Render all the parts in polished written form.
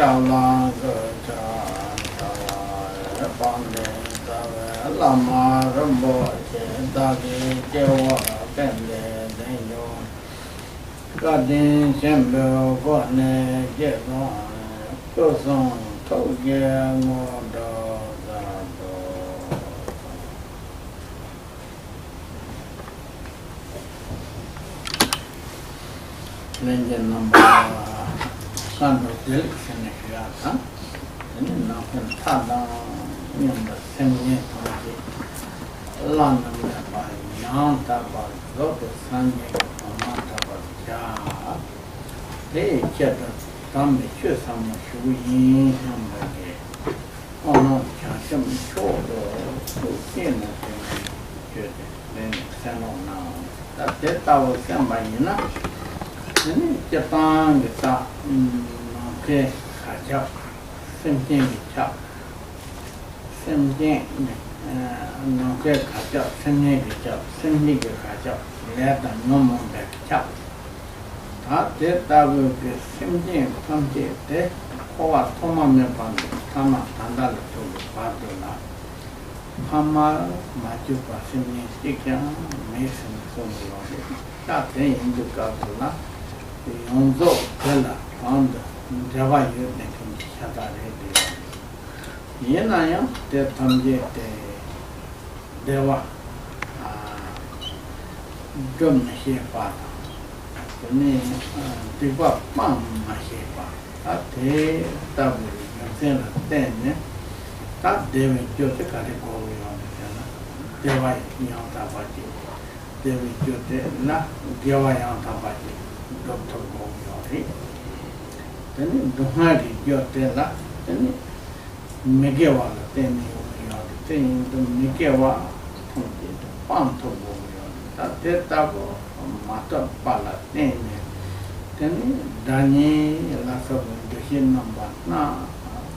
Chala, Lama, Rinpoche, Dagi, Jewa, Pende, Denyo, Gadin, Shembo, Gwane, Jewa, Kuson, Toge, Modo, Legend number Son of Deliction, if you are, and then nothing Tada in the same year. London by Yantaba, Lotus Sunday, or Mantaba, Ja. They get a thumb, choose some shoe, oh no, Chasham short or thin, then send on now. That's it, I was sent by Yina. Japan, the top, okay, catch up, same thing, chop, same thing. No get catch up, same nigga chop, same nigga catch up, let them no more back chop. That will be same thing, come there, or Toma Mepan, Tama, Tandala to Bardor, Hama, Majupa, same sticker, Mason, so that thing in the Gazula, the Yonzo, Tella, found Java, you think, Shata. Yenaya, the Tamje, Deva, Drum Shepa, the name Deva Pam Shepa, that day, that will be then, that David Jote category on the Deva Yantabati, David Jote, La, Deva Yantabati, Dr. Goyori, then Duhadi Jotella, then Megawa, then thing to Mikewa, Panto, that double matter pala, then Danny, Lasso, the Hin number, now,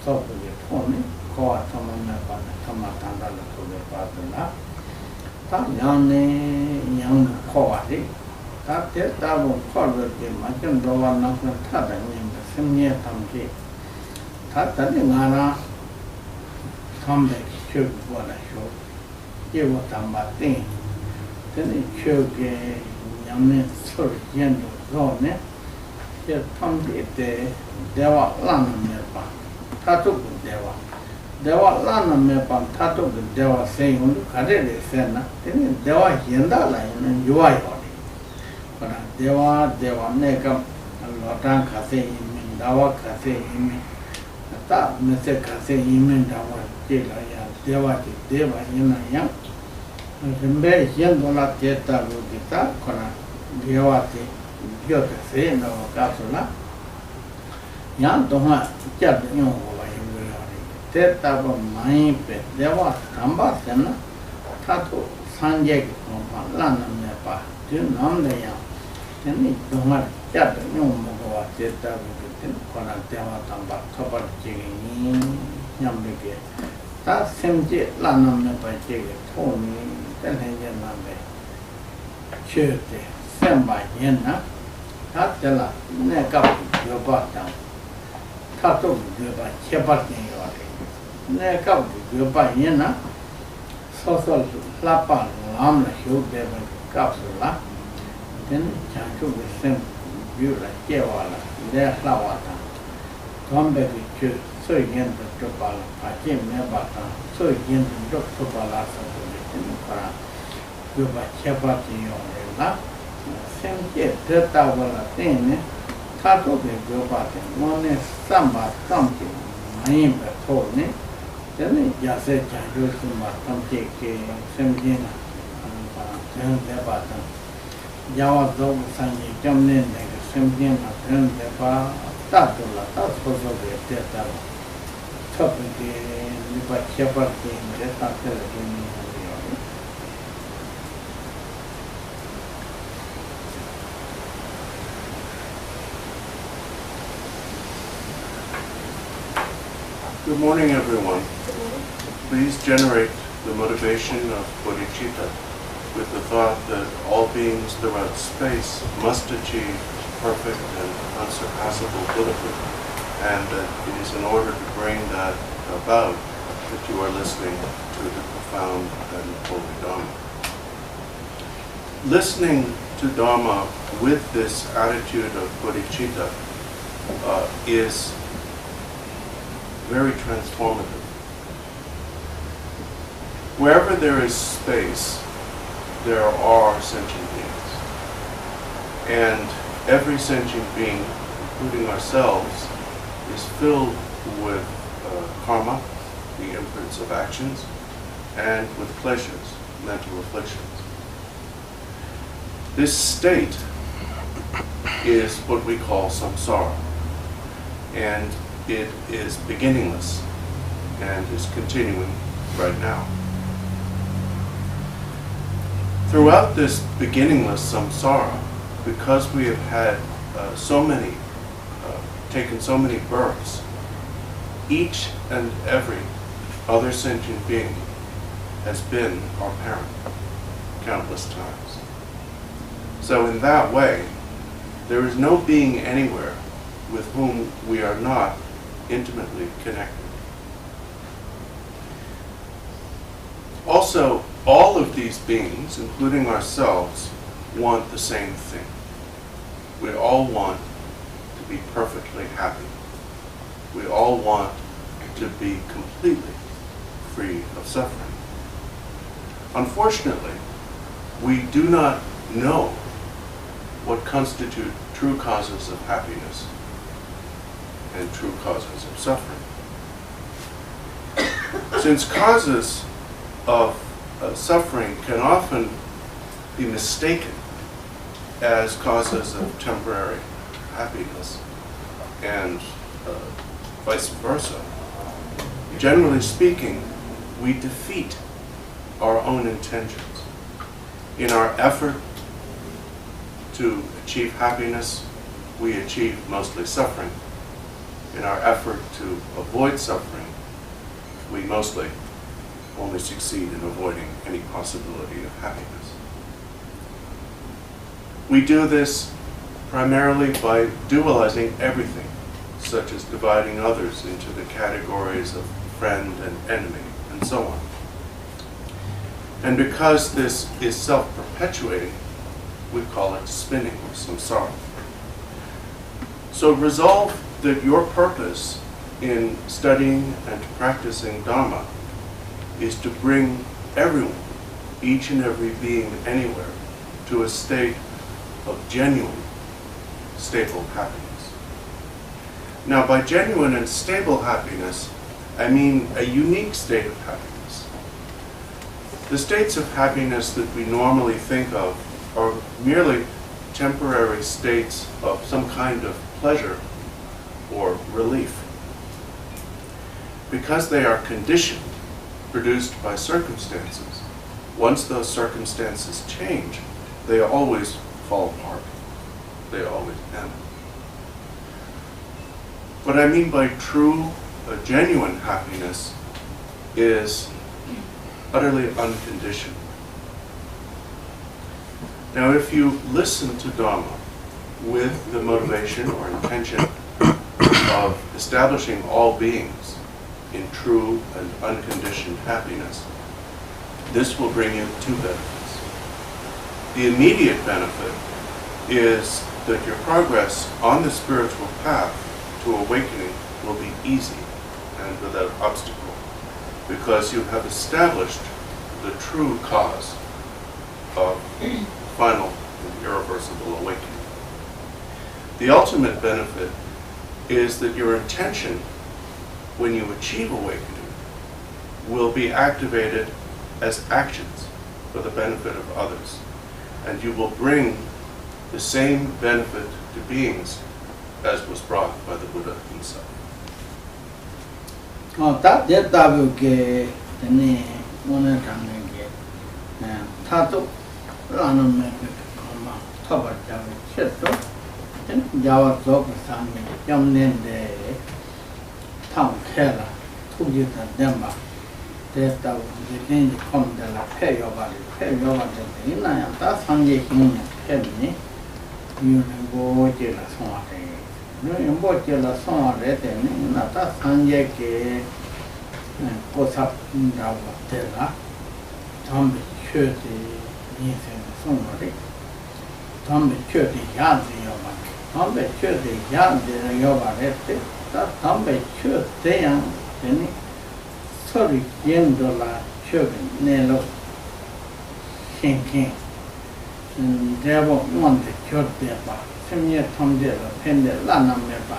so to the Tony, call Tomanapan, Tomatanda to the Padula, that young Coati, that double forward game, I can go on nothing, Tata in the same year, Tamki, Tata Nana, come back. What I show. Here was Tampa thing. Then it showed Yamin sort of general zone. Here come the Deva Lana Mepa. Tato Deva. Deva Lana Mepa, Tato Deva saying, look at it, Sena. Then Deva Yenda line and Yuai. But Deva Neka, Lotan Kase, Dawa Kase, that Mr. Kase, Dawa, Jela. Deva Yena, remember Yandola Teta Lugita, Kona, Giawati, Jota say, no Gasula. Yan Doma, Jab, you know, Teta Mai Pet, Deva, Tamba, Sena, Tato, Sanjay, Lana Nepa, do you know the young? Then it Doma, Jab, you know, Teta Lugitin, Kona Deva Tamba, Topper Jiggy, Yambigi. That same jet Lana by Jiggy told me, then he did not be. Church, sent by Yena, that the la, neck up your bottom. Tato, good by Chepatin, neck up your by Yena, social Lapa, Lam, show there by Capsula. Then Chanchu with same view like Jewala, their Lawata. Come back with church. So again, the Topala, I came near Bata, so again, the Topala, you by Chapati on the lap, same yet, that I will attain, Tato de Gobati, one is Samba, something, Maimba told me, then it just said, I do some Tomke, same dinner, and the button. Yawa dog, Sandy, Jamlin, same dinner, turn the bar, Tatula, that's supposed to be a theatre. Topic by Chapati, that's not the Good morning, everyone. Please generate the motivation of bodhicitta with the thought that all beings throughout space must achieve perfect and unsurpassable Buddhahood and that it is in order to bring that about that you are listening to the profound and holy Dharma. Listening to Dharma with this attitude of bodhicitta is very transformative. Wherever there is space, there are sentient beings. And every sentient being, including ourselves, is filled with karma, the imprints of actions, and with pleasures, mental afflictions. This state is what we call samsara, and it is beginningless and is continuing right now. Throughout this beginningless samsara, because we have had taken so many births, each and every other sentient being has been our parent countless times. So in that way, there is no being anywhere with whom we are not intimately connected. Also, all of these beings, including ourselves, want the same thing. We all want to be perfectly happy. We all want to be completely free of suffering. Unfortunately, we do not know what constitute true causes of happiness and true causes of suffering. Since causes of suffering can often be mistaken as causes of temporary happiness and vice versa, generally speaking, we defeat our own intentions. In our effort to achieve happiness, we achieve mostly suffering. In our effort to avoid suffering, we mostly only succeed in avoiding any possibility of happiness. We do this primarily by dualizing everything, such as dividing others into the categories of friend and enemy, and so on. And because this is self-perpetuating, we call it spinning or samsara. So resolve that your purpose in studying and practicing Dharma is to bring everyone, each and every being anywhere, to a state of genuine, stable happiness. Now, by genuine and stable happiness, I mean a unique state of happiness. The states of happiness that we normally think of are merely temporary states of some kind of pleasure or relief. Because they are conditioned, produced by circumstances, once those circumstances change, they always fall apart. They always end. What I mean by true, genuine happiness is utterly unconditioned. Now, if you listen to Dharma with the motivation or intention of establishing all beings in true and unconditioned happiness, this will bring you two benefits. The immediate benefit is that your progress on the spiritual path to awakening will be easy and without obstacle, because you have established the true cause of final and irreversible awakening. The ultimate benefit is that your intention, when you achieve awakening, will be activated as actions for the benefit of others, and you will bring the same benefit to beings as was brought by the Buddha himself. Rinpoche la sono rete, nata sanje che cosa andava della, tambe chöti insieme sono re, tambe chöti yadri yobane, tambe chöti yadri yobarete, tambe chöti yang, sori yendo la chöti nelo, shinkin, devo monte chöti ba. semye thomde la phende la namme ba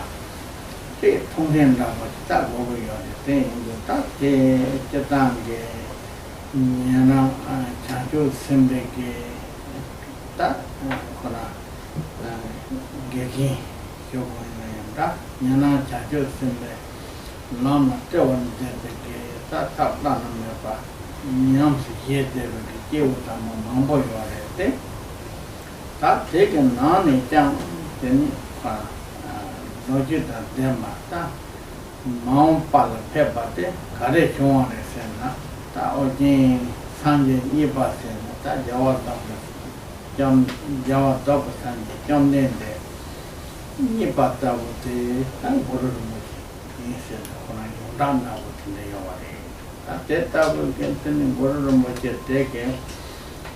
te thongden da ba ta go go yo de ta te ta ge nyana cha jo sembe ge ta kona ge gi yo go na ya da nyana cha jo sembe lama te wan de ge ta la namme ba nyam si ye de ge u ta mo bo yo de ta take nani chang then logita dema ta maung pal peppa te kare chong ne sen ta ojin sanje iba sen ta jawa dab sanje jam ne de iba ta te ta guru mo ni sen kona dan na wo ne yo re ta te ta wo ken ten guru mo che te ke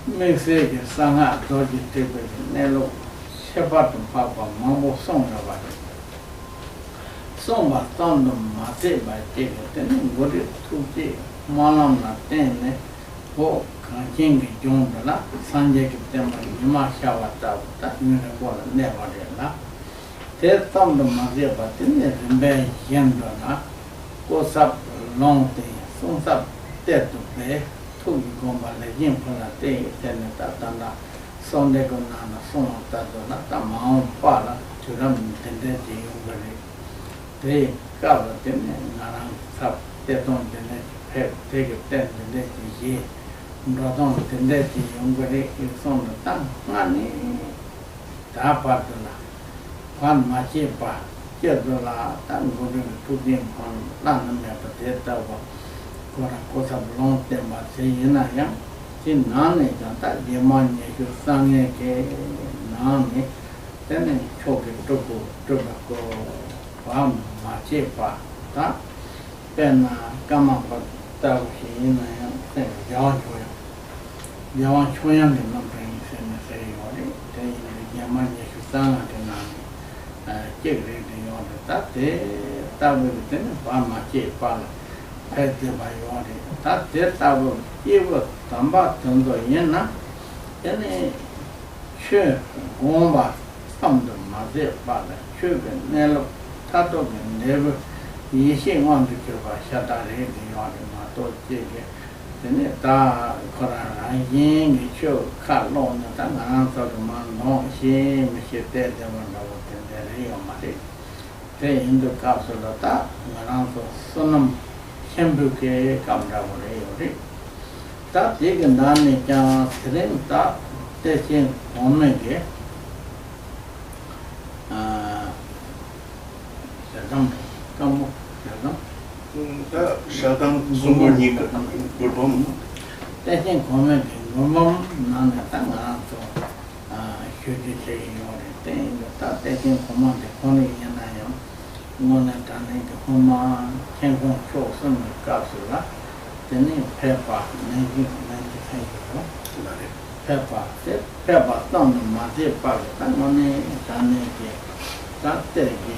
me se che sanga doji tebe nelo shepat papa mambo songa ba songa tondo mate ba te ten gori tuti malam na ten ho kanjing jong la sanje ke temba ma shawa ta ta ne ko ne ba de la te tondo mate ba ten ne rembe yendo na ko sap long te song sap te to be tu gomba le yin pala te ta na son de gona na son ta do na ta ma pa la chu ram ten de ji u ga le te ka ba te ne na na sap te ton de ne he te ke ten de ji ye ndo ton ten de ji u ga le i son ta na ni ta pa do na pan ma chi pa che do la ta ngo de tu din pan la na me pa te ta ba cosa long tema se yena ya sin nane ta demanye ko sangye ke nane tene choke to ko pam ma che pa ta pena kama pa ta yena ya se ya choya de no pren se ne se yo de demanye ko sanga de nane che re de yo ta te ta be tene pa ma che pa pete bayore ta te tabo iwo tamba tondo yena ene che gomba samdo maze bala che nelo tato nebe Yeshe wan de ba shata re de yore ma to che ene ta kora yin ge cho ka lo na ta na so ma no she me she te de ma no te de re ma de te indo ka so la ta na so sonam Shembuke Kamravore Yori. Ta taken Dani Chan Srim Ta Terchen Omege Shadam Kamu Shadam Shadam Sumurnika Gurbam Terchen Omege Gurbam Nanatanga Shuji Yori. Ta Terchen Command Koni Yanayam. Mona tane ke homa kengon cho sun ka sura tene pepa nengi ko pepa ton ma de pa ta mone tane ke ta te ke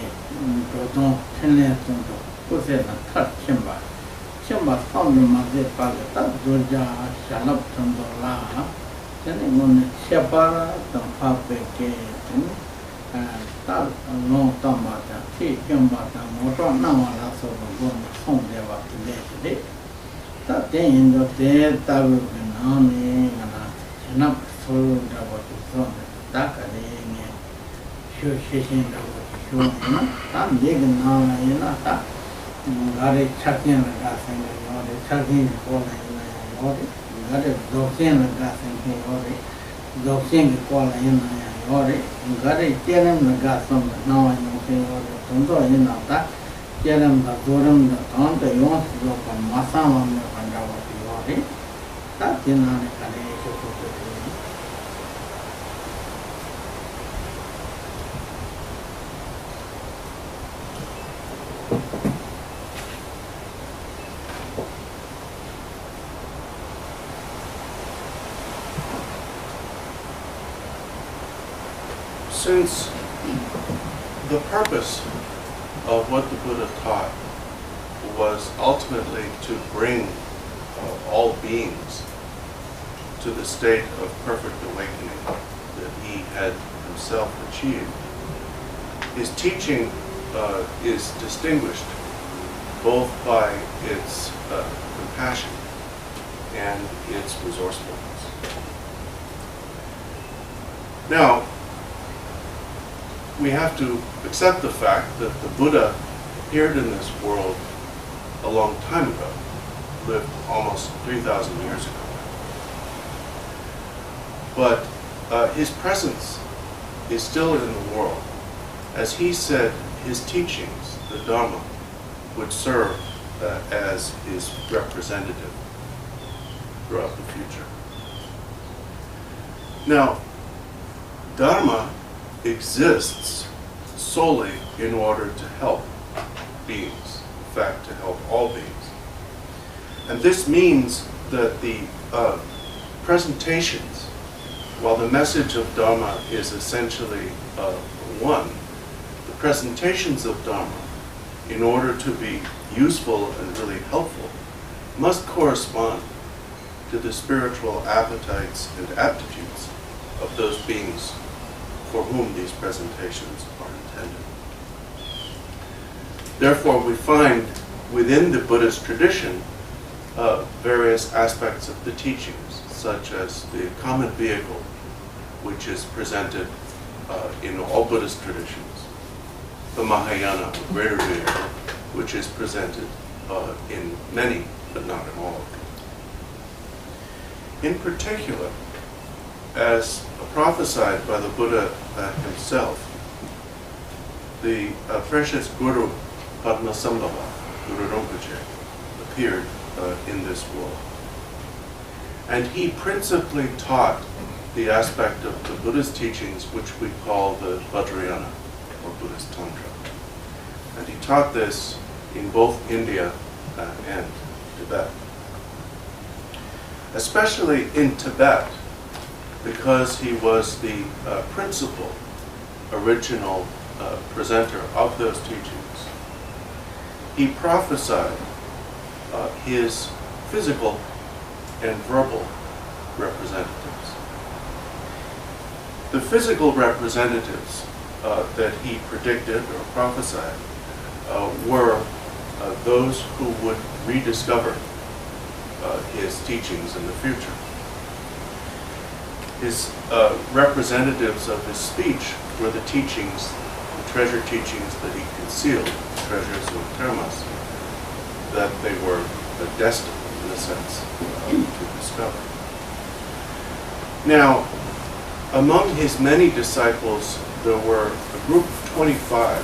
to don tene ton to ko se na ta chimba ton ma de pa ta do ja shalap ton do la tene mone chepa ton pa pe ke tene ta no ta ma ta ti kyam ba ta mo to na ma la so bo song de ba de de ta te yin do te ta bu na ni na na so da ba ti so ta ka ni ni shu shi shin da ba ti shu na ta ye ga na na yin na ta ga re cha kyin la ga san ga yo de cha kyin ko la yin na yo de ga de do kyin la ga san ke yo de do kyin ko la yin na Ore, gare kenem na gasam na wa no ke ore tondo ni na ta kenem da doram da ton da yon do pa masa ma me panda wa ti ore ta tina ne kale ko ko since the purpose of what the Buddha taught was ultimately to bring all beings to the state of perfect awakening that he had himself achieved, his teaching is distinguished both by its compassion and its resourcefulness. Now, we have to accept the fact that the Buddha appeared in this world a long time ago, lived almost 3,000 years ago. But his presence is still in the world. As he said, his teachings, the Dharma, would serve as his representative throughout the future. Now, Dharma exists solely in order to help beings, in fact, to help all beings. And this means that the presentations, while the message of Dharma is essentially one, the presentations of Dharma, in order to be useful and really helpful, must correspond to the spiritual appetites and aptitudes of those beings for whom these presentations are intended. Therefore, we find within the Buddhist tradition various aspects of the teachings, such as the common vehicle, which is presented in all Buddhist traditions, the Mahayana, the greater vehicle, which is presented in many, but not in all of them. In particular, as prophesied by the Buddha himself, the precious Guru Padmasambhava, Guru Rinpoche, appeared in this world. And he principally taught the aspect of the Buddhist teachings which we call the Vajrayana, or Buddhist Tantra. And he taught this in both India and Tibet. Especially in Tibet, because he was the principal, original presenter of those teachings. He prophesied his physical and verbal representatives. The physical representatives that he predicted or prophesied were those who would rediscover his teachings in the future. His representatives of his speech were the teachings, the treasure teachings that he concealed, treasures of Termas, that they were destined, in a sense, to discover. Now, among his many disciples, there were a group of 25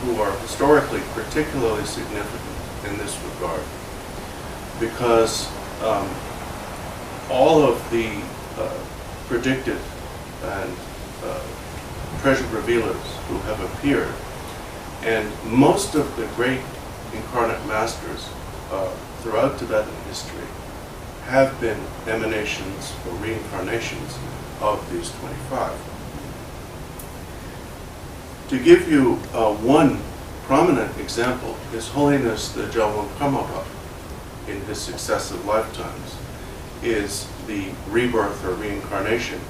who are historically particularly significant in this regard, because all of the predicted and treasure revealers who have appeared, and most of the great incarnate masters throughout Tibetan history have been emanations or reincarnations of these 25. To give you one prominent example, His Holiness the Jalwan Karmapa, in his successive lifetimes, is the rebirth or reincarnation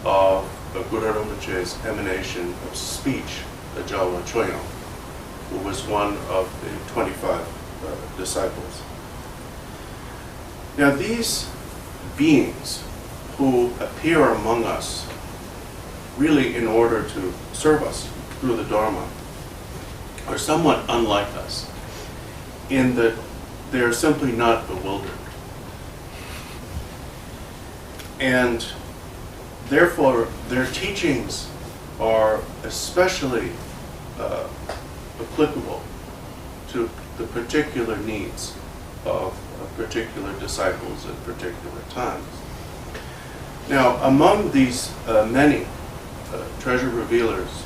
of Guru Rinpoche's emanation of speech, the Jalwan Choyong, who was one of the 25 disciples. Now, these beings who appear among us really in order to serve us through the Dharma are somewhat unlike us in that they are simply not bewildered. And therefore, their teachings are especially applicable to the particular needs of particular disciples at particular times. Now, among these many treasure revealers,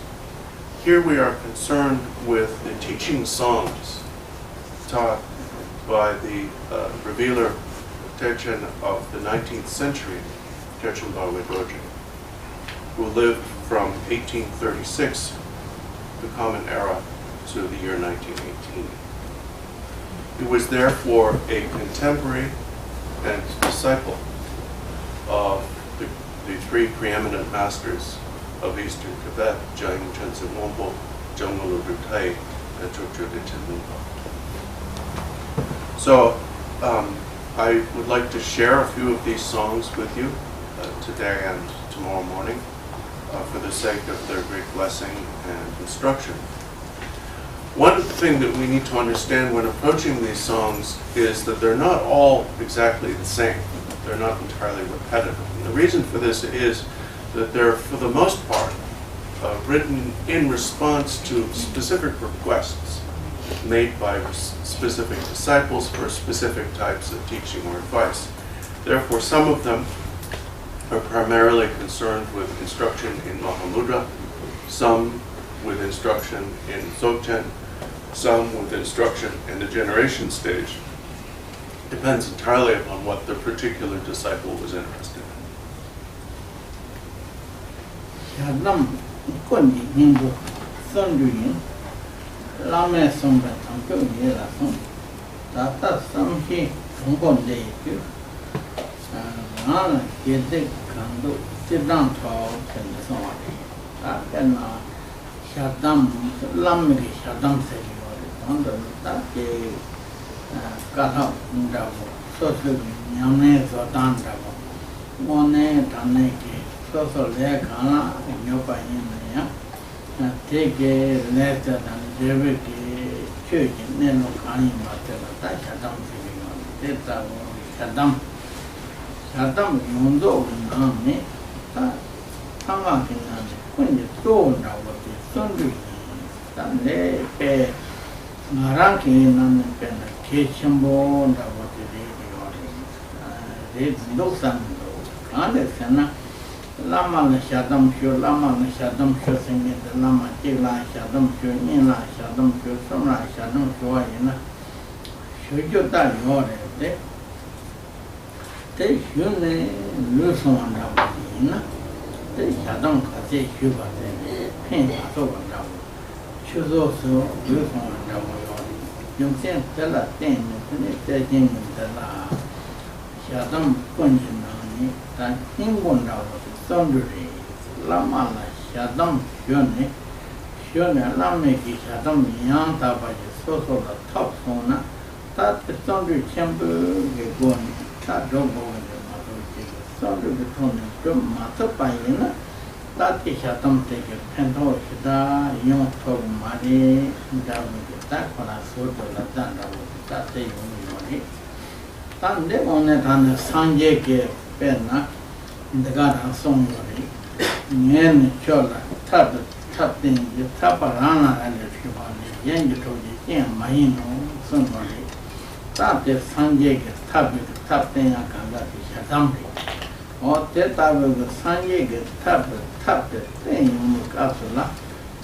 here we are concerned with the teaching songs taught by the revealer Terchen of the 19th century, Terchen Barway Dorje. who lived from 1836, the Common Era, to the year 1918. He was therefore a contemporary and disciple of the three preeminent masters of Eastern Tibet, Gyamtso, Gyamtso, and Chokcho Dechin. So I would like to share a few of these songs with you today and tomorrow morning for the sake of their great blessing and instruction. One thing that we need to understand when approaching these songs is that they're not all exactly the same. They're not entirely repetitive. And the reason for this is that they're, for the most part, written in response to specific requests made by specific disciples for specific types of teaching or advice. Therefore, some of them are primarily concerned with instruction in Mahamudra, some with instruction in Dzogchen, some with instruction in the generation stage. Depends entirely upon what the particular disciple was interested in. Lama Sumba Tanko Yela Sum, Tata Samhi, Tumbon de you, Rana Gede Kando, sit down tall, and the song. That can Shadam, Lamri Shadam said you on that day got up in Davo, so Yame Zodan Davo, One Taneki, so Lekana, and Yopa in the take a letter than David Church in Neno Kani Matera, that Shadam figure on Shadam. Shadam Mundo Nami, that Tamakin when you told now what is Sunday, that they pay Maraki and the Terchen Barway Dorje, it's those and those. Lama Shadam Shu, Lama Shadam Shu singing the Lama Chila Shadam Shu, Nila Shadam Shu, Samra Shadam Shu, Shujuta Yore, they should lose one down. They Shadam Kase Shuba, paint us over down. Should also lose one down. You can't tell a thing, they're getting the La Shadam Punjin, that him one down. Sundari, Lama Shadam Shune, Shune Lameki Shadam Yanta by the source of the top sona, that the Sundari chamber going, that don't go in the Matu, Sundari between the Matapayana, that the Shadam take a pento, Shida, young Tog Mari, that one I saw the Latanda, that they only. Then they on it on the Sanjay Penna. In the garden song, Yen Chola, tapping the Taparana and the Shivani, Yen Toji, Mahino, somebody. Tap the Sanjay, tapping a Kandaki Shadampi. Or Teta with the Sanjay, tap the thing on the castle.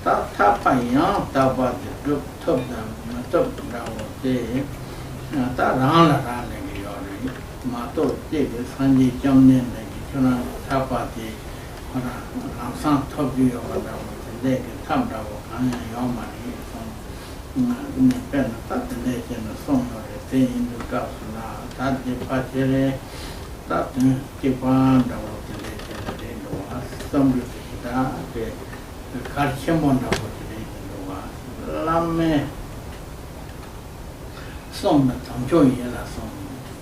Tapayan, Tapa the top down, the Tarana Rally, Mato, Sanjay Jamnin. Tapati, some top view of the leg, Tampa, and Yomani from the pen, that the nation of song of the thing in the Gasula, that the Pachere, that the Tipan, the Lake, some the Karchimon of the Lame song that Tanjo Yella song,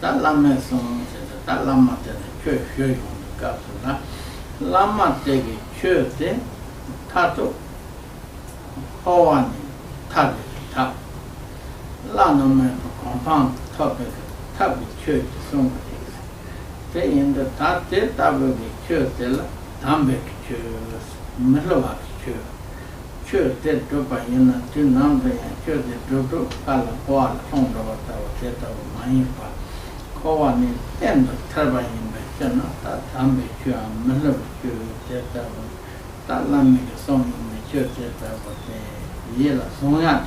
that Lame song, that Lama, the church. Lama take a church, tato, Hawani, tabby, tap. Lana compound topic, tabby church, somebody. They in the tate, tabby church, Tambek church, Milarepa church, church that drop in a two number and church that drop, Palapoa, on the water, Mainpa, Hawani, and the turbine. That Tampa, Milarepa, that Lama song in the church that was the Yela Sonat,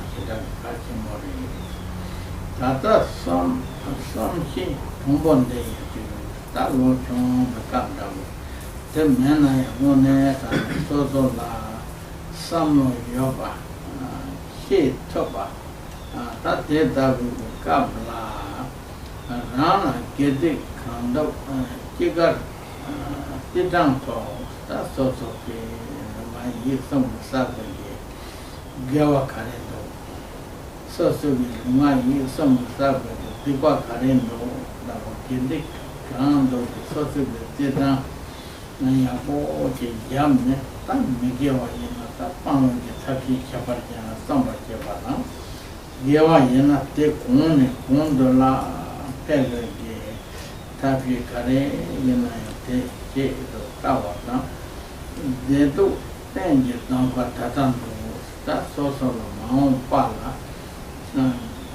that some she, Tumbon day, that was on the Captain. the man I want and so some yoga, she toba, that did that with the Kabla, Rana get it, kind of, Kigar, Tidanto, that's also my year some Saturday, Gawa Karendo. So my year some Saturday, Pipa Karendo, that was Kidik, Kando, so Tidan, Nayabo, Gyamtso, Migawa Yena, Pang, Taki Chaparjana, Samba Chabana, Gawa Yena, take one, Gondola, Pelage, Tapi Kare, Yena, take Kawata. They do things down for Tatan. That's also my own pala.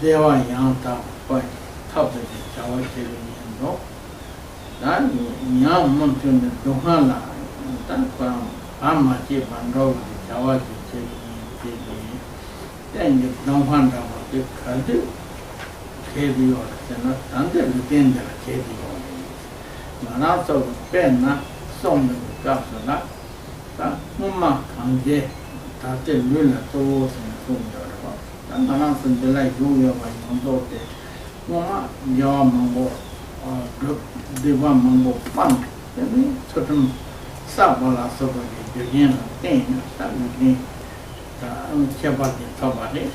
They were young top by top of the Java Chili. That young mountain Duhala, that from Amachi Bando, the Java Chili. Then you don't want to cut it. KD or not under the tender KD. Manato Penna, some of the Capsula. Mumma Kange, Tate Lula towards and Funga. And announcing the light Julia by Mondote. Mumma, your mambo, or the one mambo funk. Then certain Sabala Soba begin a thing, that would be Chabati Tabati.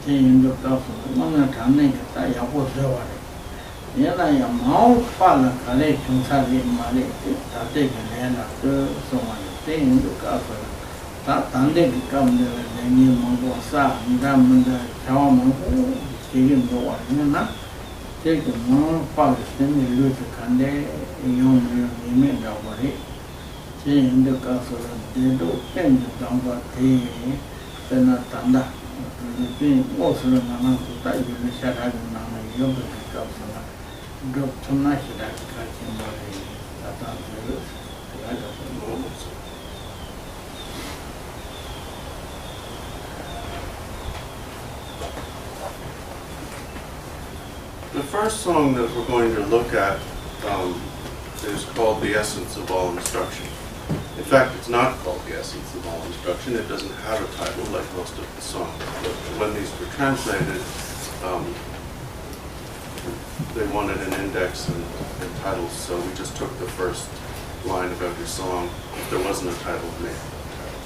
Saying the top of one at a negative, I was over. Yet I am all father collection Sadi Mali, Tate and so on. Thing to cover that Sunday become the new Mongo Sa, Damanda, Chawamo, taking the one, take a more Palestinian Lucha Kande, a young women over it, saying the castle, they do send the Tampa tea, then a Tanda, the thing also the Nana to tie the Sharagan, yoga capsule, drop to Nashi that catching body, that The first song that we're going to look at is called The Essence of All Instruction. In fact, it's not called The Essence of All Instruction. It doesn't have a title like most of the songs. But when these were translated, they wanted an index and titles, so we just took the first line about your song. If there wasn't a title, we made a title.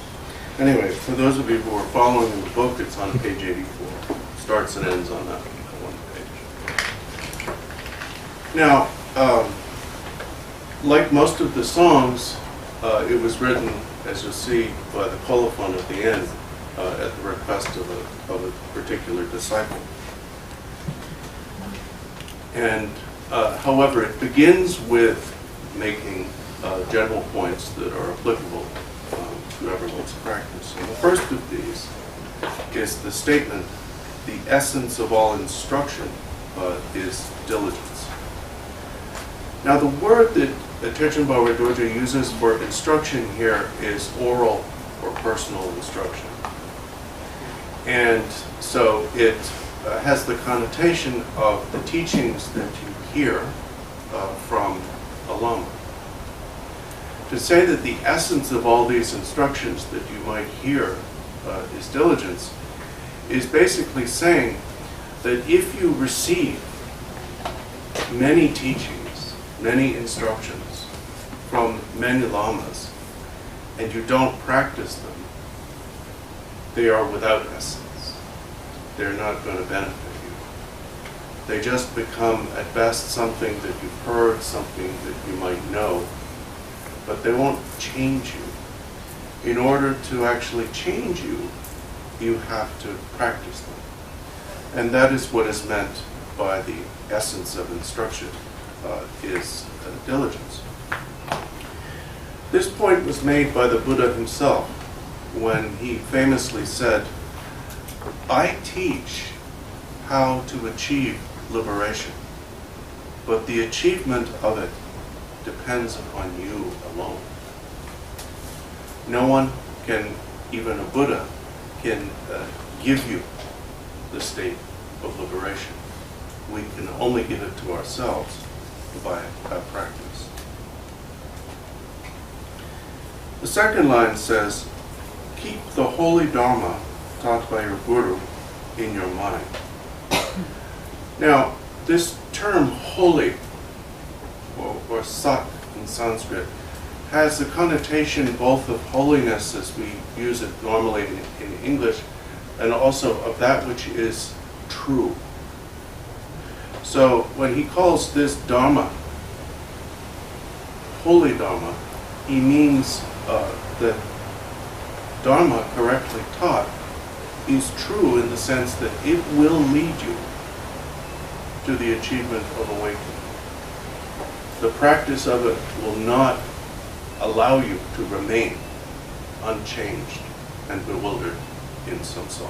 Anyway, for those of you who are following the book, it's on page 84. Starts and ends on that one page. Now, like most of the songs, it was written, as you'll see, by the colophon at the end, at the request of a particular disciple. And, however, it begins with making general points that are applicable to whoever wants to practice. And the first of these is the statement, the essence of all instruction is diligence. Now the word that Terchen Barway Dorje uses for instruction here is oral or personal instruction. And so it has the connotation of the teachings that you hear from a Lama. To say that the essence of all these instructions that you might hear is diligence is basically saying that if you receive many teachings, many instructions from many lamas, and you don't practice them, they are without essence. They're not going to benefit you. They just become, at best, something that you've heard, something that you might know, but they won't change you. In order to actually change you, you have to practice them. And that is what is meant by the essence of instruction, is diligence. This point was made by the Buddha himself when he famously said, I teach how to achieve liberation, but the achievement of it depends upon you alone. No one can, even a Buddha, can give you the state of liberation. We can only give it to ourselves by practice. The second line says, keep the holy Dharma taught by your Guru in your mind. Now, this term holy, or sat in Sanskrit, has the connotation both of holiness as we use it normally in English, and also of that which is true. So when he calls this Dharma holy Dharma, he means that Dharma, correctly taught, is true in the sense that it will lead you to the achievement of awakening. The practice of it will not allow you to remain unchanged and bewildered in samsara.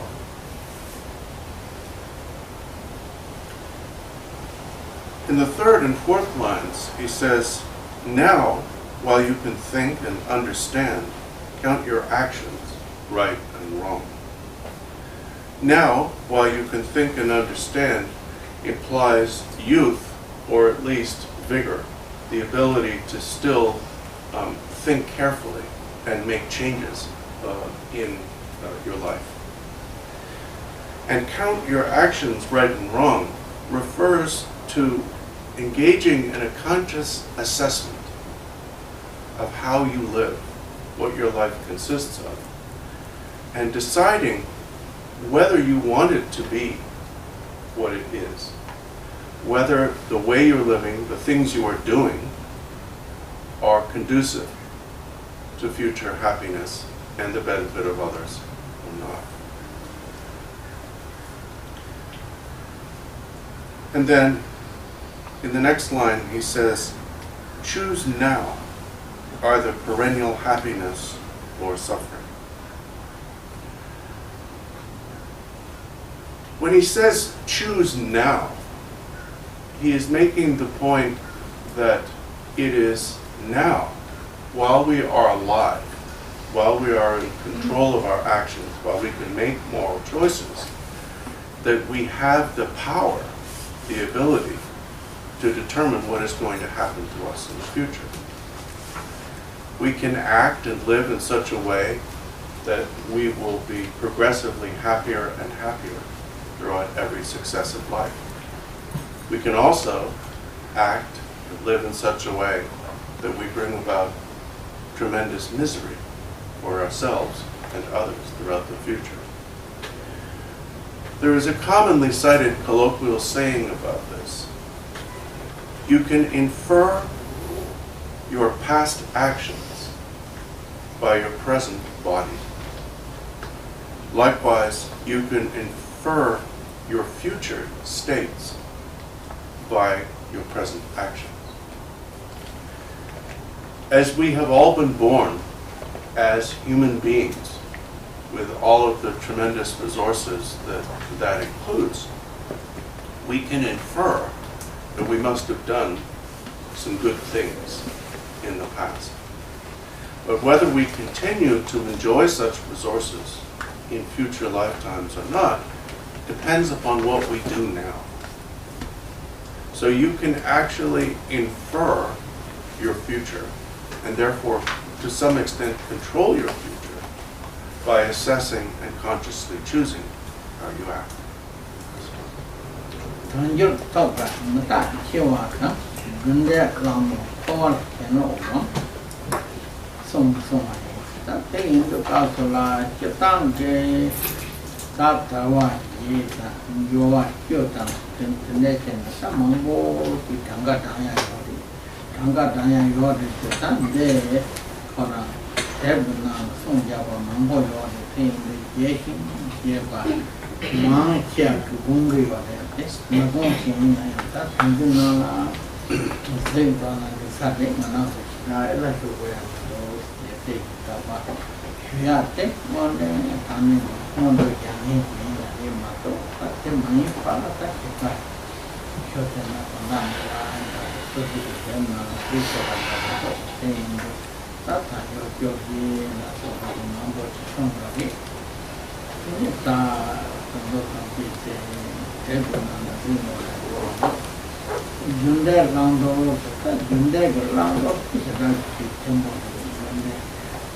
In the third and fourth lines, he says, now, while you can think and understand, count your actions, right and wrong. Now, while you can think and understand, implies youth, or at least vigor, the ability to still think carefully and make changes in your life. And count your actions right and wrong refers to engaging in a conscious assessment of how you live, what your life consists of, and deciding whether you want it to be what it is, whether the way you're living, the things you are doing, are conducive to future happiness and the benefit of others or not. And then in the next line he says, choose now either perennial happiness or suffering. When he says choose now, he is making the point that it is now, while we are alive, while we are in control of our actions, while we can make moral choices, that we have the power, the ability to determine what is going to happen to us in the future. We can act and live in such a way that we will be progressively happier and happier throughout every successive life. We can also act and live in such a way that we bring about tremendous misery for ourselves and others throughout the future. There is a commonly cited colloquial saying about this. You can infer your past actions by your present body. Likewise, you can infer your future states by your present actions. As we have all been born as human beings with all of the tremendous resources that includes, we can infer that we must have done some good things in the past. But whether we continue to enjoy such resources in future lifetimes or not depends upon what we do now. So you can actually infer your future and therefore to some extent control your future by assessing and consciously choosing how you act.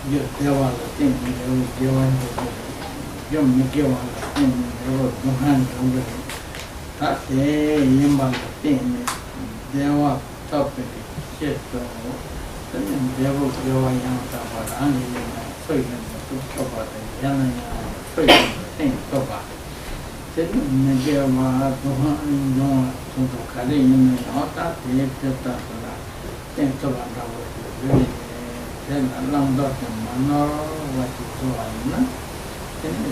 you dewa the thing, you give one you give one the thing, you don't hand over it. That's the yimba the thing, dewa topic, shit, then devil dewa yamta, but only so you can talk about the yana, so you can think about. Then you give my no to carry in the altar, the think about the then along the manner what you do, then the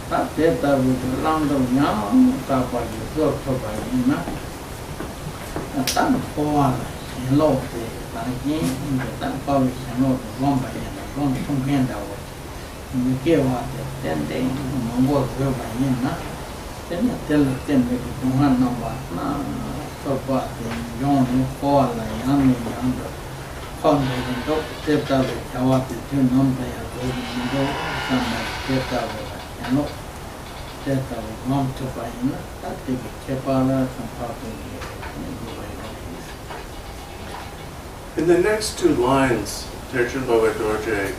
but that would long the young top of the book of a time for in law, like in the time publish and not one by one from Canada. You give out the 10 days, work by him, then you tell the 10 days to one number. So but the young fall like young content dog step out the Java to number some step out and not step out mom to buy in that they keep some part In the next two lines, Terchen Barway Dorje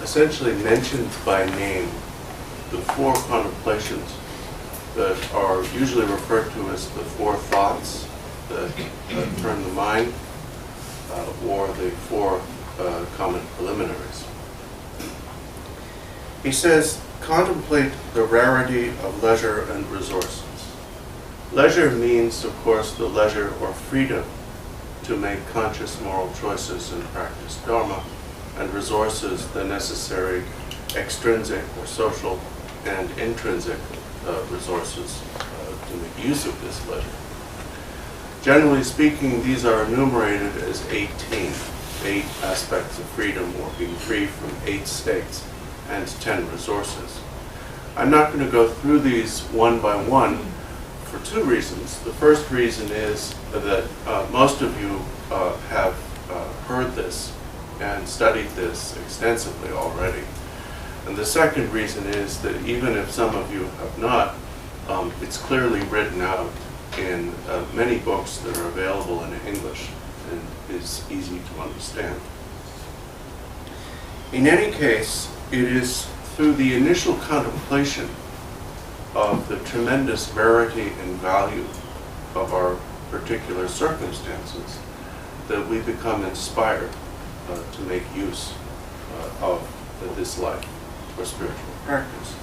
essentially mentions by name the four contemplations that are usually referred to as the four thoughts that turn the mind, or the four common preliminaries. He says, contemplate the rarity of leisure and resources. Leisure means, of course, the leisure or freedom to make conscious moral choices and practice Dharma, and resources, the necessary extrinsic or social and intrinsic resources to make use of this leisure. Generally speaking, these are enumerated as 18, 8 aspects of freedom, or being free from 8 states, and 10 resources. I'm not going to go through these one by one for two reasons. The first reason is that most of you have heard this and studied this extensively already. And the second reason is that even if some of you have not, it's clearly written out in many books that are available in English and is easy to understand. In any case, it is through the initial contemplation of the tremendous verity and value of our particular circumstances that we become inspired to make use of this life for spiritual practice.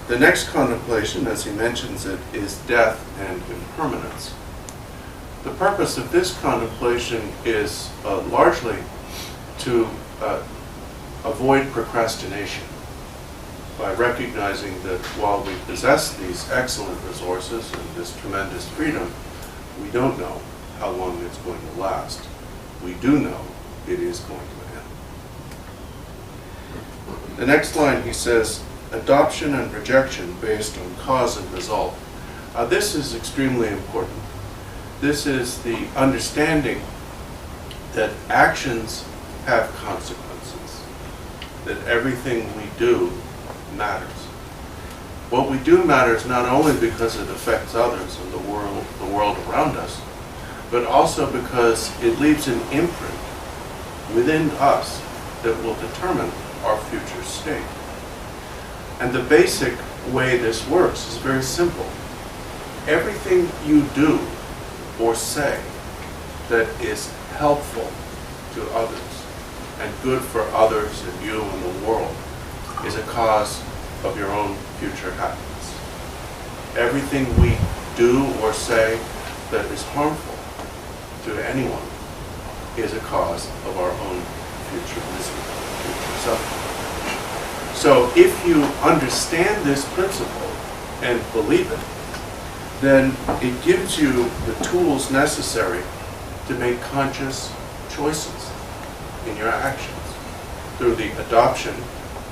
The next contemplation, as he mentions it, is death and impermanence. The purpose of this contemplation is largely to avoid procrastination by recognizing that while we possess these excellent resources and this tremendous freedom, we don't know how long it's going to last. We do know it is going to end. The next line, he says, adoption and rejection based on cause and result. This is extremely important. This is the understanding that actions have consequences, that everything we do matters. What we do matters not only because it affects others and the world around us, but also because it leaves an imprint within us that will determine our future state. And the basic way this works is very simple. Everything you do or say that is helpful to others and good for others and you and the world is a cause of your own future happiness. Everything we do or say that is harmful to anyone is a cause of our own future misery, future suffering. So if you understand this principle and believe it, then it gives you the tools necessary to make conscious choices in your actions through the adoption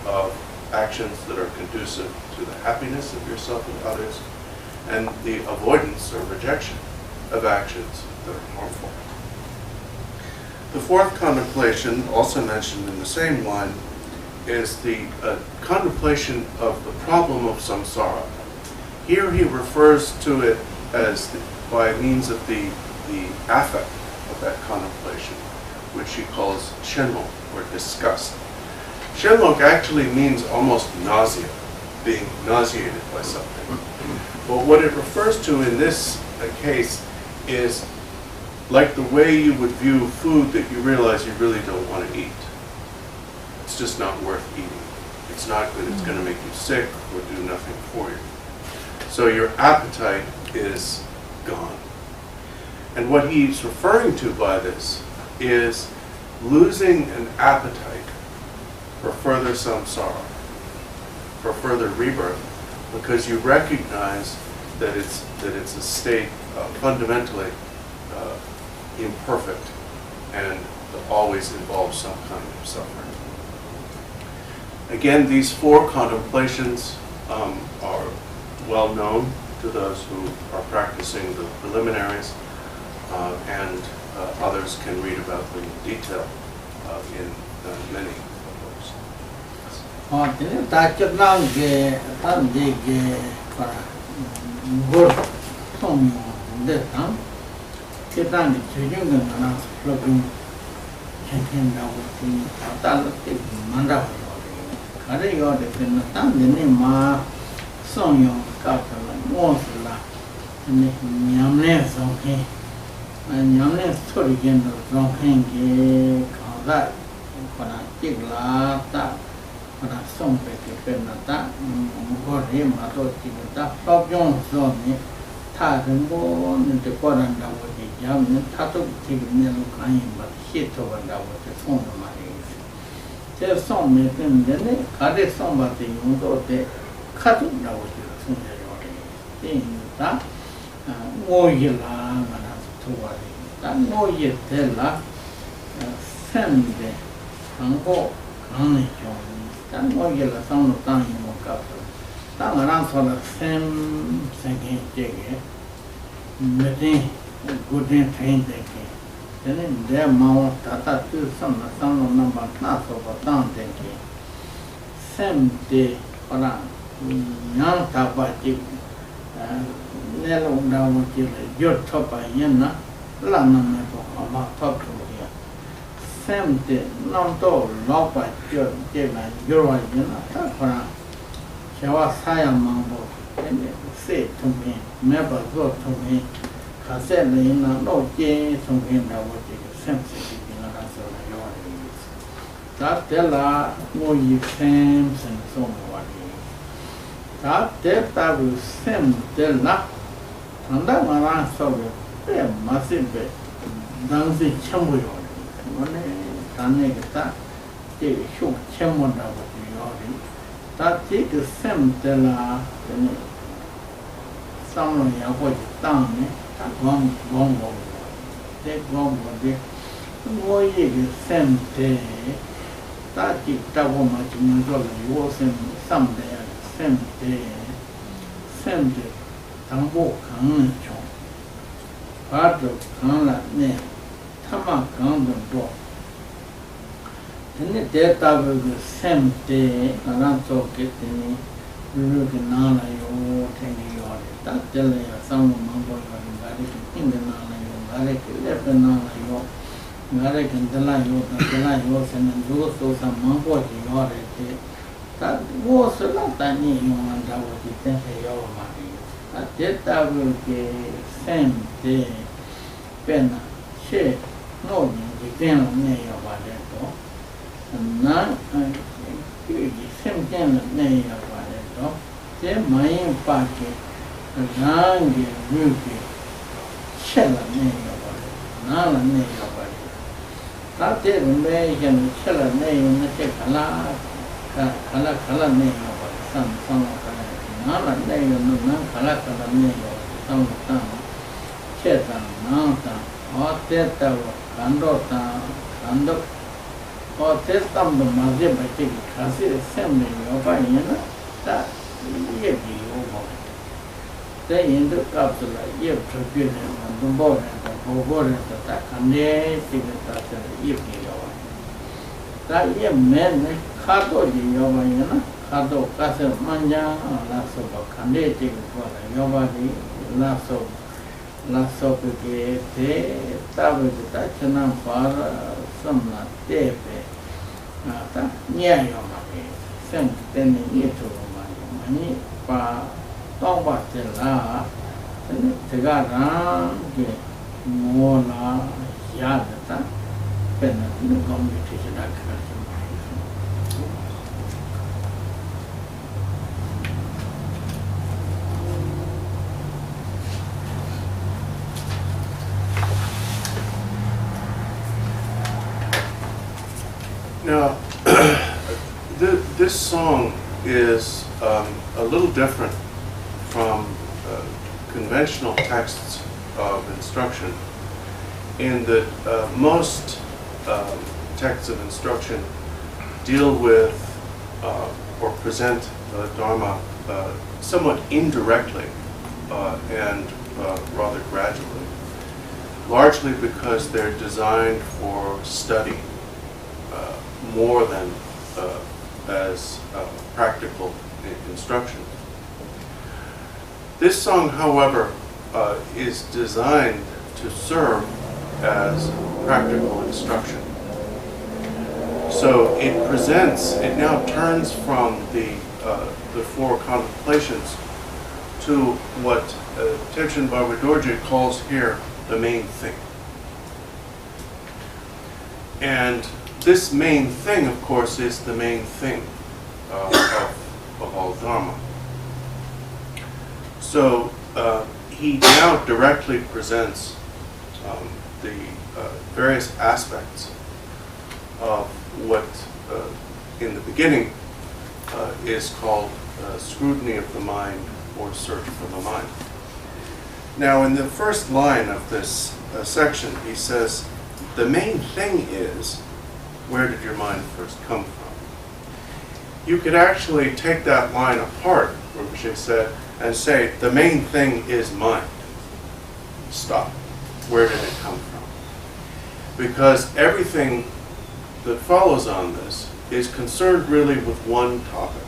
of actions that are conducive to the happiness of yourself and others, and the avoidance or rejection of actions that are harmful. The fourth contemplation, also mentioned in the same line, is the contemplation of the problem of samsara. Here he refers to it as by means of the affect of that contemplation, which she calls chenmo, or disgust. Chenmo actually means almost nausea, being nauseated by something. But what it refers to in this case is like the way you would view food that you realize you really don't want to eat. It's just not worth eating. It's not good, it's going to make you sick or do nothing for you. So your appetite is gone. And what he's referring to by this is losing an appetite for further samsara, for further rebirth, because you recognize that it's a state fundamentally imperfect and always involves some kind of suffering. Again, these four contemplations are well known to those who are practicing the preliminaries, and others can read about them in detail in many la supplication tabita chana para samna tepe ta nya yo ma ke sem ten ni to ma ni pa tong ba te la te ga na ke mo la ya ta pen na compilation da ka Now, this song is a little different from conventional texts of instruction in that most texts of instruction deal with or present Dharma somewhat indirectly and rather gradually, largely because they're designed for study more than as practical instruction. This song, however, is designed to serve as practical instruction. So it now turns from the four contemplations to what Terchen Barway Dorje calls here the main thing. And this main thing, of course, is the main thing of all Dharma. So he now directly presents the various aspects of what in the beginning is called scrutiny of the mind or search for the mind. Now, in the first line of this section, he says, the main thing is, where did your mind first come from? You could actually take that line apart, Rinpoche said, and say, the main thing is mind. Stop. Where did it come from? Because everything that follows on this is concerned really with one topic,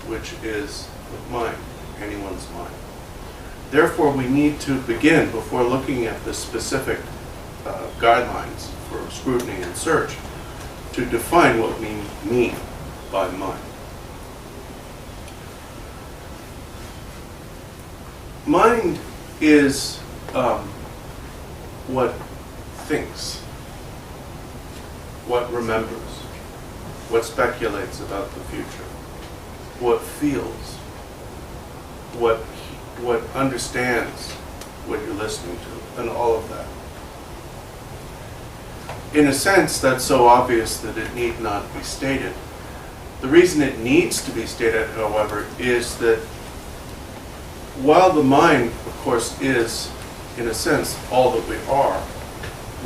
which is with mind, anyone's mind. Therefore, we need to begin, before looking at the specific guidelines for scrutiny and search, to define what we mean by mind. Mind is what thinks, what remembers, what speculates about the future, what feels, what understands what you're listening to, and all of that. In a sense, that's so obvious that it need not be stated. The reason it needs to be stated, however, is that while the mind, of course, is, in a sense, all that we are,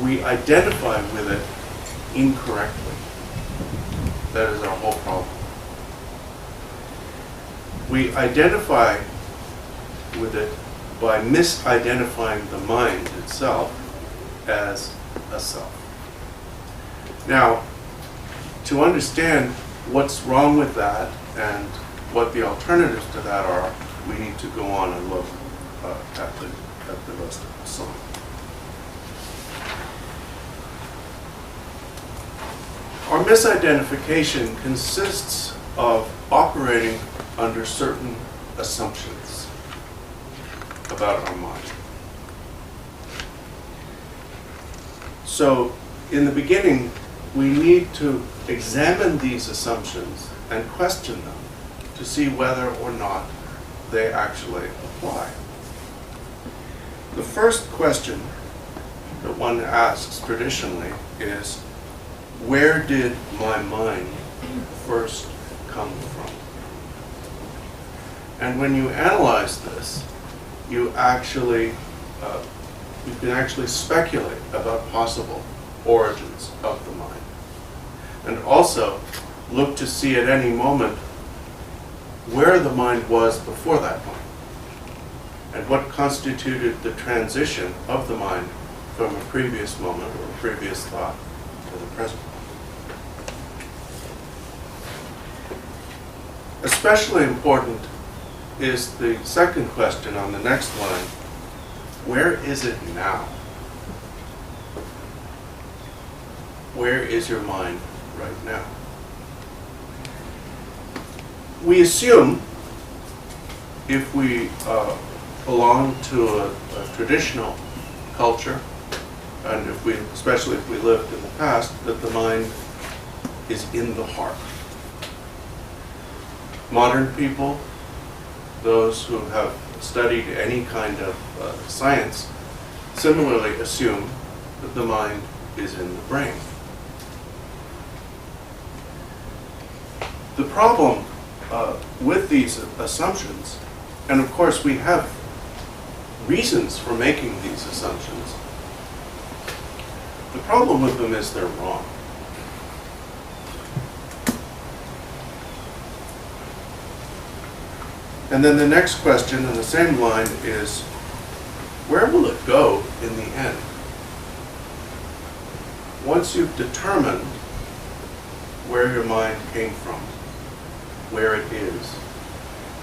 we identify with it incorrectly. That is our whole problem. We identify with it by misidentifying the mind itself as a self. Now, to understand what's wrong with that and what the alternatives to that are, we need to go on and look at the rest of the song. Our misidentification consists of operating under certain assumptions about our mind. So, in the beginning, we need to examine these assumptions and question them to see whether or not they actually apply. The first question that one asks traditionally is, where did my mind first come from? And when you analyze this, you can actually speculate about possible origins of the mind. And also look to see at any moment where the mind was before that point, and what constituted the transition of the mind from a previous moment or a previous thought to the present moment. Especially important is the second question on the next line, where is it now? Where is your mind right now? We assume, if we belong to a traditional culture, and especially if we lived in the past, that the mind is in the heart. Modern people, those who have studied any kind of science, similarly assume that the mind is in the brain. The problem with these assumptions, and of course we have reasons for making these assumptions, the problem with them is they're wrong. And then the next question in the same line is, where will it go in the end? Once you've determined where your mind came from, where it is,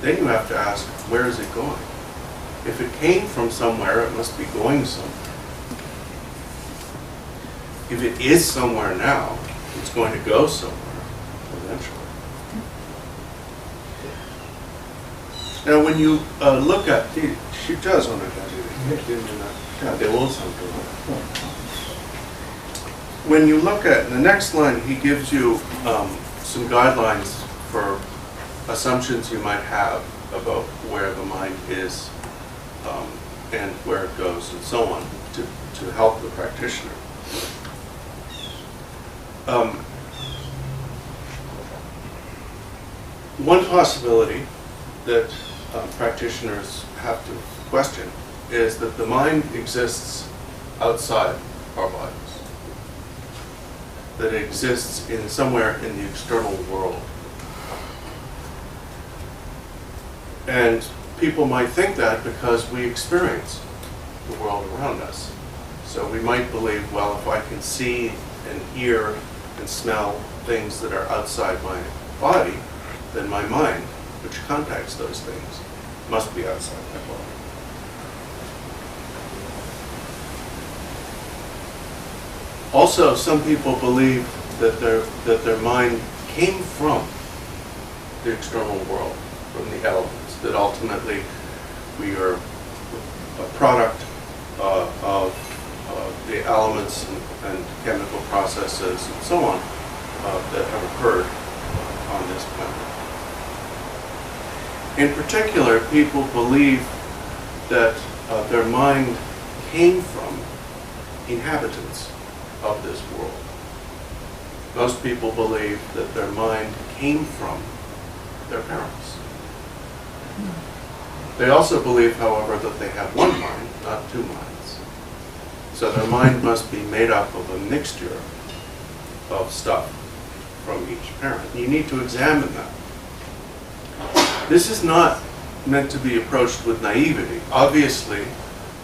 then you have to ask, where is it going? If it came from somewhere, it must be going somewhere. If it is somewhere now, it's going to go somewhere eventually. Now, when you look at, she does want to they will something. When you look at the next line, he gives you some guidelines for assumptions you might have about where the mind is and where it goes and so on to help the practitioner. One possibility that practitioners have to question is that the mind exists outside our bodies, that it exists in somewhere in the external world. And people might think that because we experience the world around us. So we might believe, well, if I can see and hear and smell things that are outside my body, then my mind, which contacts those things, must be outside my body. Also, some people believe that their mind came from the external world, from the elements, that ultimately we are a product of the elements and chemical processes and so on that have occurred on this planet. In particular, people believe that their mind came from inhabitants of this world. Most people believe that their mind came from their parents. They also believe, however, that they have one mind, not two minds. So their mind must be made up of a mixture of stuff from each parent. You need to examine that. This is not meant to be approached with naivety. Obviously,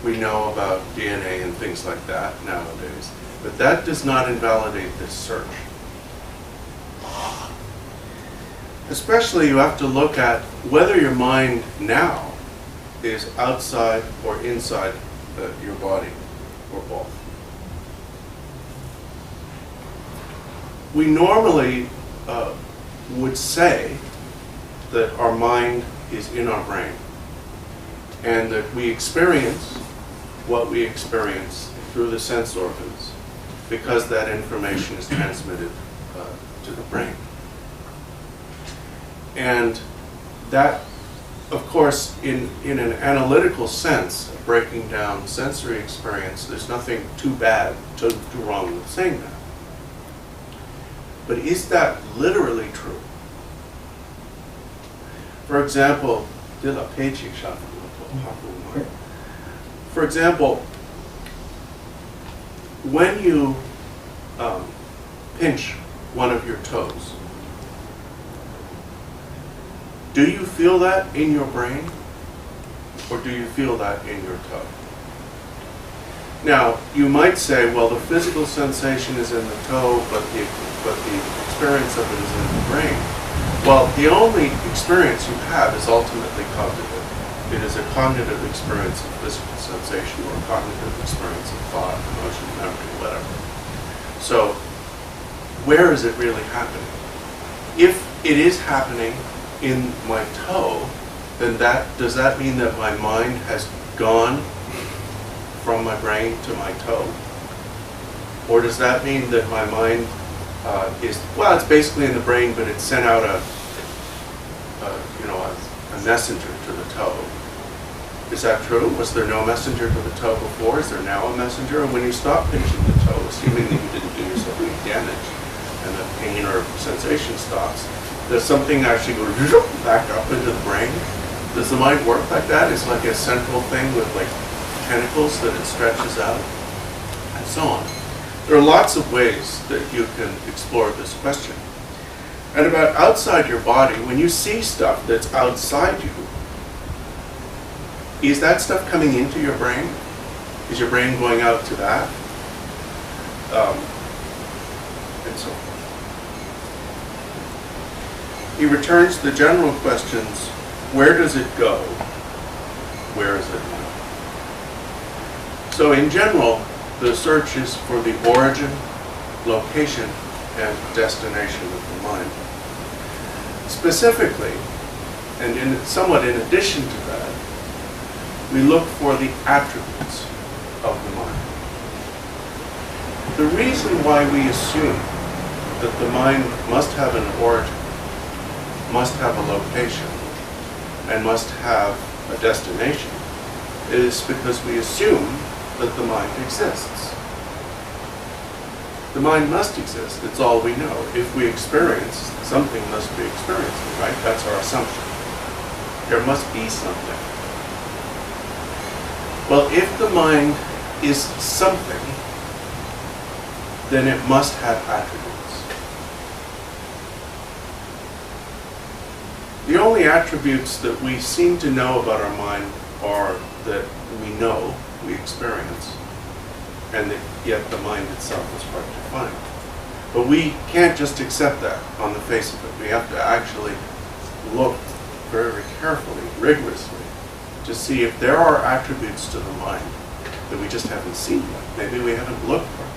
we know about DNA and things like that nowadays, but that does not invalidate this search. Especially, you have to look at whether your mind now is outside or inside your body, or both. We normally would say that our mind is in our brain, and that we experience what we experience through the sense organs, because that information is transmitted to the brain. And that, of course, in an analytical sense, breaking down sensory experience, there's nothing too bad, too wrong with saying that. But is that literally true? For example, when you pinch one of your toes, do you feel that in your brain, or do you feel that in your toe? Now, you might say, well, the physical sensation is in the toe, but the experience of it is in the brain. Well, the only experience you have is ultimately cognitive. It is a cognitive experience of physical sensation or a cognitive experience of thought, emotion, memory, whatever. So, where is it really happening? If it is happening in my toe, then does that mean that my mind has gone from my brain to my toe? Or does that mean that my mind it's basically in the brain, but it sent out a messenger to the toe? Is that true? Was there no messenger to the toe before? Is there now a messenger? And when you stop pinching the toe, assuming that you didn't do yourself any damage, and the pain or sensation stops, does something actually go back up into the brain? Does the mind work like that? It's like a central thing with like tentacles that it stretches out, and so on. There are lots of ways that you can explore this question. And about outside your body, when you see stuff that's outside you, is that stuff coming into your brain? Is your brain going out to that? And so on. He returns to the general questions: where does it go? Where is it now? So in general, the search is for the origin, location, and destination of the mind. Specifically, and somewhat in addition to that, we look for the attributes of the mind. The reason why we assume that the mind must have an origin, must have a location, and must have a destination is because we assume that the mind exists. The mind must exist. It's all we know. If we experience, something must be experiencing, right? That's our assumption. There must be something. Well, if the mind is something, then it must have attributes. The only attributes that we seem to know about our mind are that we know, we experience, and that yet the mind itself is hard to find. But we can't just accept that on the face of it. We have to actually look very carefully, rigorously, to see if there are attributes to the mind that we just haven't seen yet. Maybe we haven't looked for them.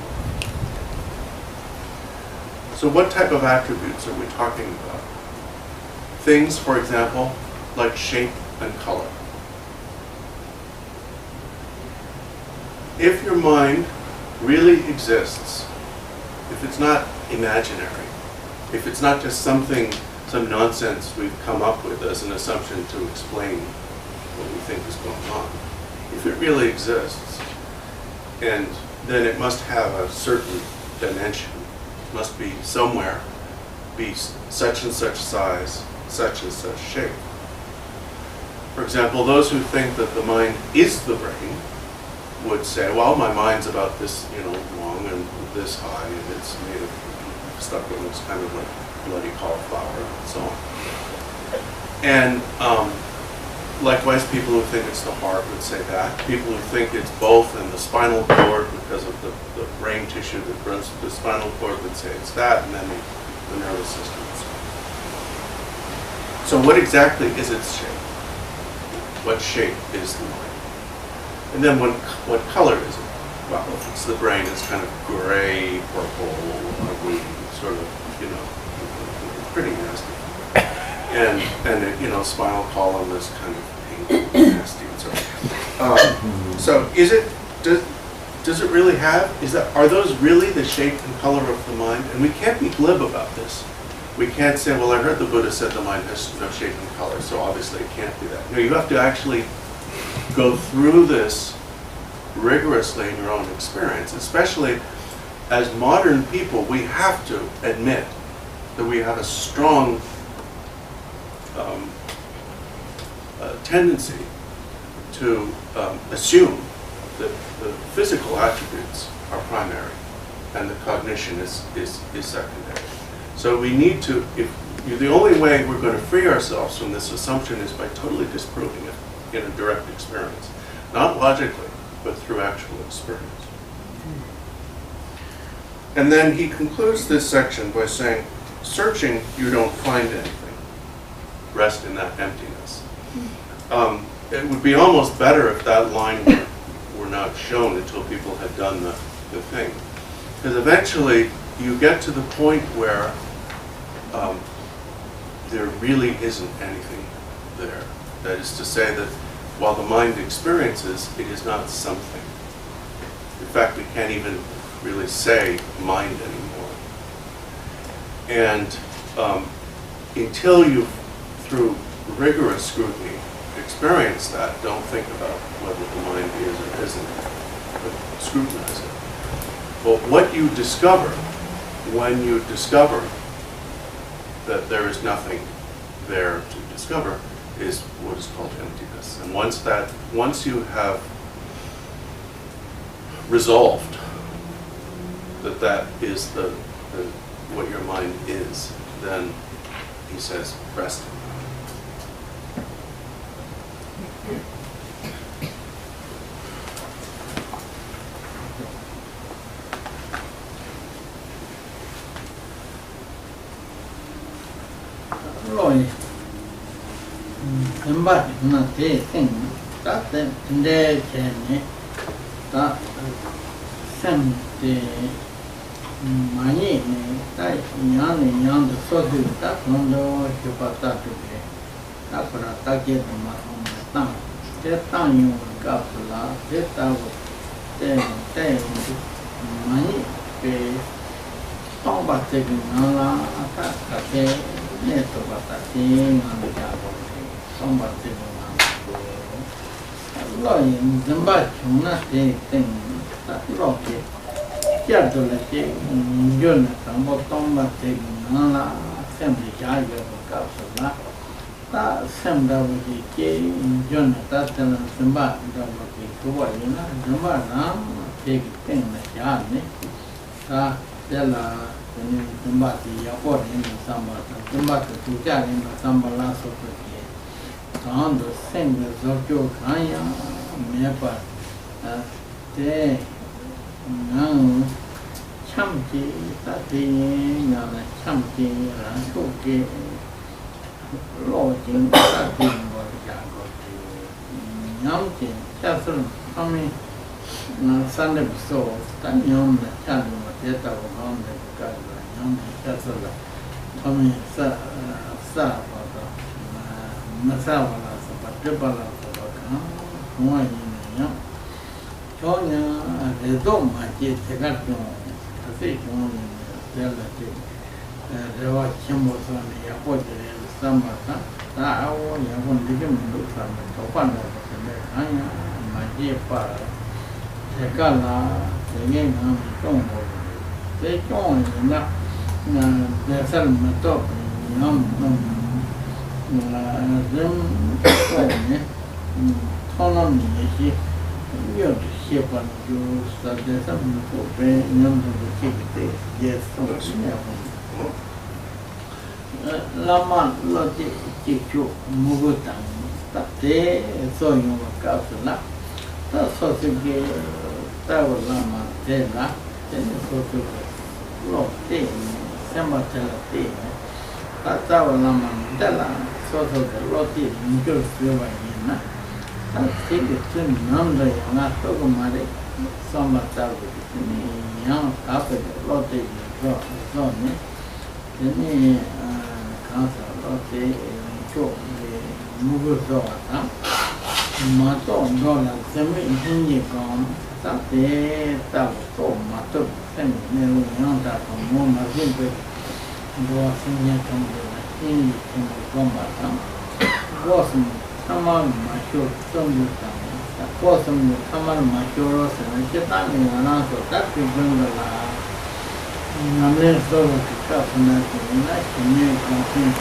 So what type of attributes are we talking about? Things, for example, like shape and color. If your mind really exists, if it's not imaginary, if it's not just some nonsense we've come up with as an assumption to explain what we think is going on, if it really exists, and then it must have a certain dimension, must be somewhere, be such and such size, such and such shape. For example, those who think that the mind is the brain would say, well, my mind's about this, long and this high, and it's made of stuff that looks kind of like bloody cauliflower and so on. And likewise, people who think it's the heart would say that. People who think it's both and the spinal cord, because of the brain tissue that runs through the spinal cord, would say it's that, and then the nervous system and so on. So what exactly is its shape? What shape is the mind? And then what color is it? Well, if it's the brain, it's kind of gray, purple, ugly, sort of, pretty nasty. And it, spinal column is kind of pink, nasty, and so on. So does it really have, are those really the shape and color of the mind? And we can't be glib about this. We can't say, well, I heard the Buddha said the mind has no shape and color, so obviously it can't be that. No, you have to actually go through this rigorously in your own experience. Especially as modern people, we have to admit that we have a strong tendency to assume that the physical attributes are primary and the cognition is secondary. So we need to, the only way we're going to free ourselves from this assumption is by totally disproving it in a direct experience. Not logically, but through actual experience. And then he concludes this section by saying, searching, you don't find anything. Rest in that emptiness. it would be almost better if that line were not shown until people had done the thing. Because eventually you get to the point where there really isn't anything there. That is to say that while the mind experiences, it is not something. In fact, we can't even really say mind anymore. And until you, through rigorous scrutiny, experience that, don't think about whether the mind is or isn't, but scrutinize it. But what you discover when you discover that there is nothing there to discover is what is called emptiness. And once you have resolved that that is what your mind is, then he says, rest. Loi, embat na te thing, that the chene, that sem the money, that yan the sodu, that no chupata to be, that for a target on my own town. That town you got the la, that I was money, pay, talk about taking Nala, attack, Neto Batati, somebody Loin, the batch, not anything that rocket. Yardolake, Jonathan, Botomba taking Nala, assembly charge of Capsula. That same double decay, Jonathan, and Simba, double Kuwaina, Jambana, take thing like Yarni. Della Timbati, Yapor in the Samba, Timbati, Tujar in the Samba Lasso. On the same as Zokyo Kaya, Mepa, Te Nang Champi, Tati, Nana Champi, Rankoki, Lodging, Tati, Yamti, Catherine, coming Sunday so, Tanyom, the Channel. Yeta on the Young Castle, Tommy Sa, Masawa, Patipala, one in young. Tonya, the dome, I did the Gato, I think one in the relative. There was Chimbos on the airport in the summer. I want to give him look from the Topana of the American, my dear father. The Gala, the game on the Congo. They joined the settlement top them autonomy, you ship on you start there's something for paying them to take it. Yes, Lama Loti Chichu Mugutan, Tate, so you were Capsula. That's what you gave Tower Lama Tela, then you go to Loti, Samatella, Tatawa Lama Della, sort of the Loti, Mugul Silva. That's it, number and not Togomari, some of that with young after the Loti, Zone, then council Loti, Mugul Mato, Donna, Semi, Hindi gone, Sate, Tavo, Mato, Semi, Yonda, Moma, Zimpe, Gossing, Hindi, Combat, Gossing, Taman, Macho, some Gossing, Taman, Macho, and Japan in an answer, that will bring the law. I'm going to go to California, to make something,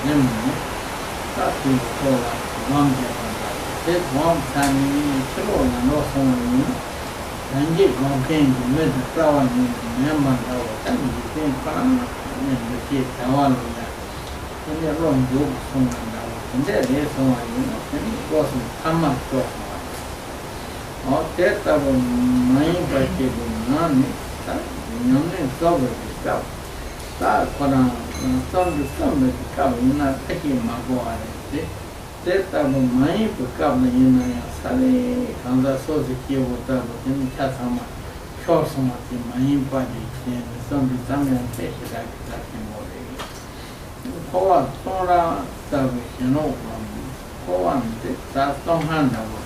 something, that's the call one this one time through and also and get one thing to make the flower in the Myanmar and you think from and the kid Tawala. And they're wrong jokes from and there is someone, and it wasn't come up to or that of a mind by taking none, that the young man covered his cup. That for some come in a taking my boy. That my become in a study, and the society with the Katama, show so much in my body, and some and take it like that in more. Tora, that's don't hand over.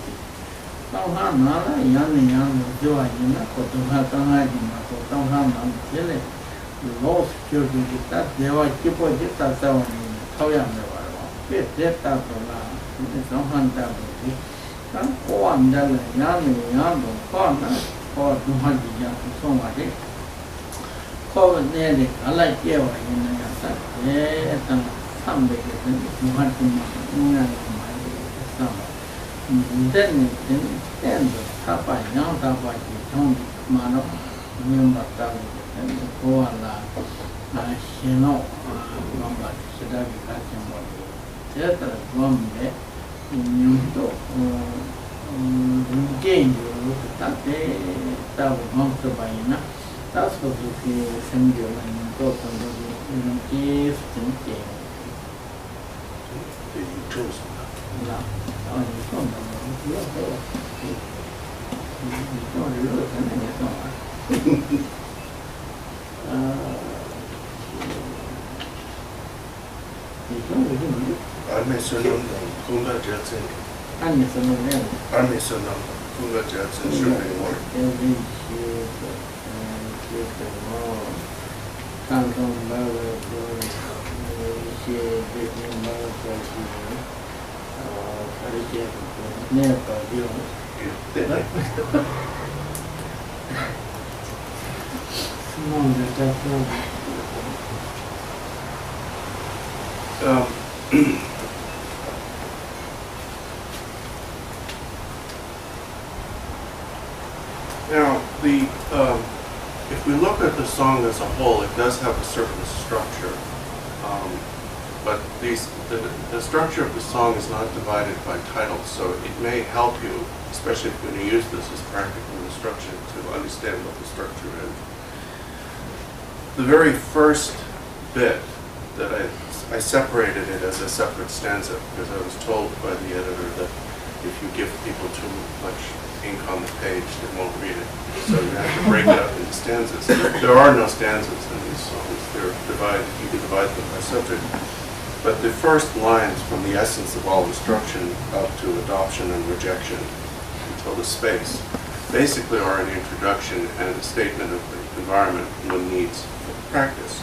Don't hand, young, doing, to have some idea, don't hand, lost security, that they were people just as I was in Toyam. Get that some hundred. One dollar, young, corner, or 200 yards, so much. Cover nearly, I like you in the yes, some big 200 then Tampa, young Tampa, Mano, remember that, and the Koala, she know, number, should have been catching one. Theatre one day, you gain that day, that was not the Baina. That's what you send you and go from the gift and game. You chose No, you don't know. Armesonon Kunga Jetson. Armesonon Kunga Jetson should be more. Terchen Barway Dorje, Now, if we look at the song as a whole, it does have a certain structure, but the structure of the song is not divided by titles, so it may help you, especially if you're going to use this as practical instruction, to understand what the structure is. The very first bit that I separated it as a separate stanza because I was told by the editor that if you give people too much ink on the page, they won't read it. So you have to break it up into stanzas. There are no stanzas in these songs. They're divided. You can divide them by subject. But the first lines from the essence of all instruction up to adoption and rejection until the space basically are an introduction and a statement of the environment one needs for practice.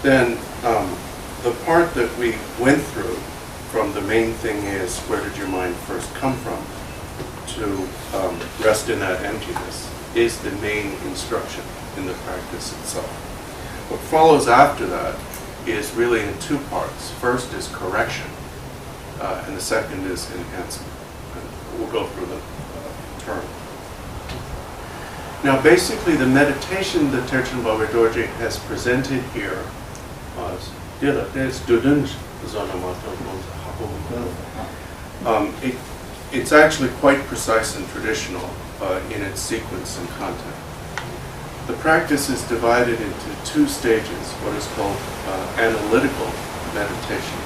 Then the part that we went through from the main thing is where did your mind first come from to rest in that emptiness is the main instruction in the practice itself. What follows after that is really in two parts. First is correction, and the second is enhancement. And we'll go through the term. Now, basically, the meditation that Terchen Barway Dorje has presented here it's actually quite precise and traditional in its sequence and content. The practice is divided into two stages, what is called analytical meditation,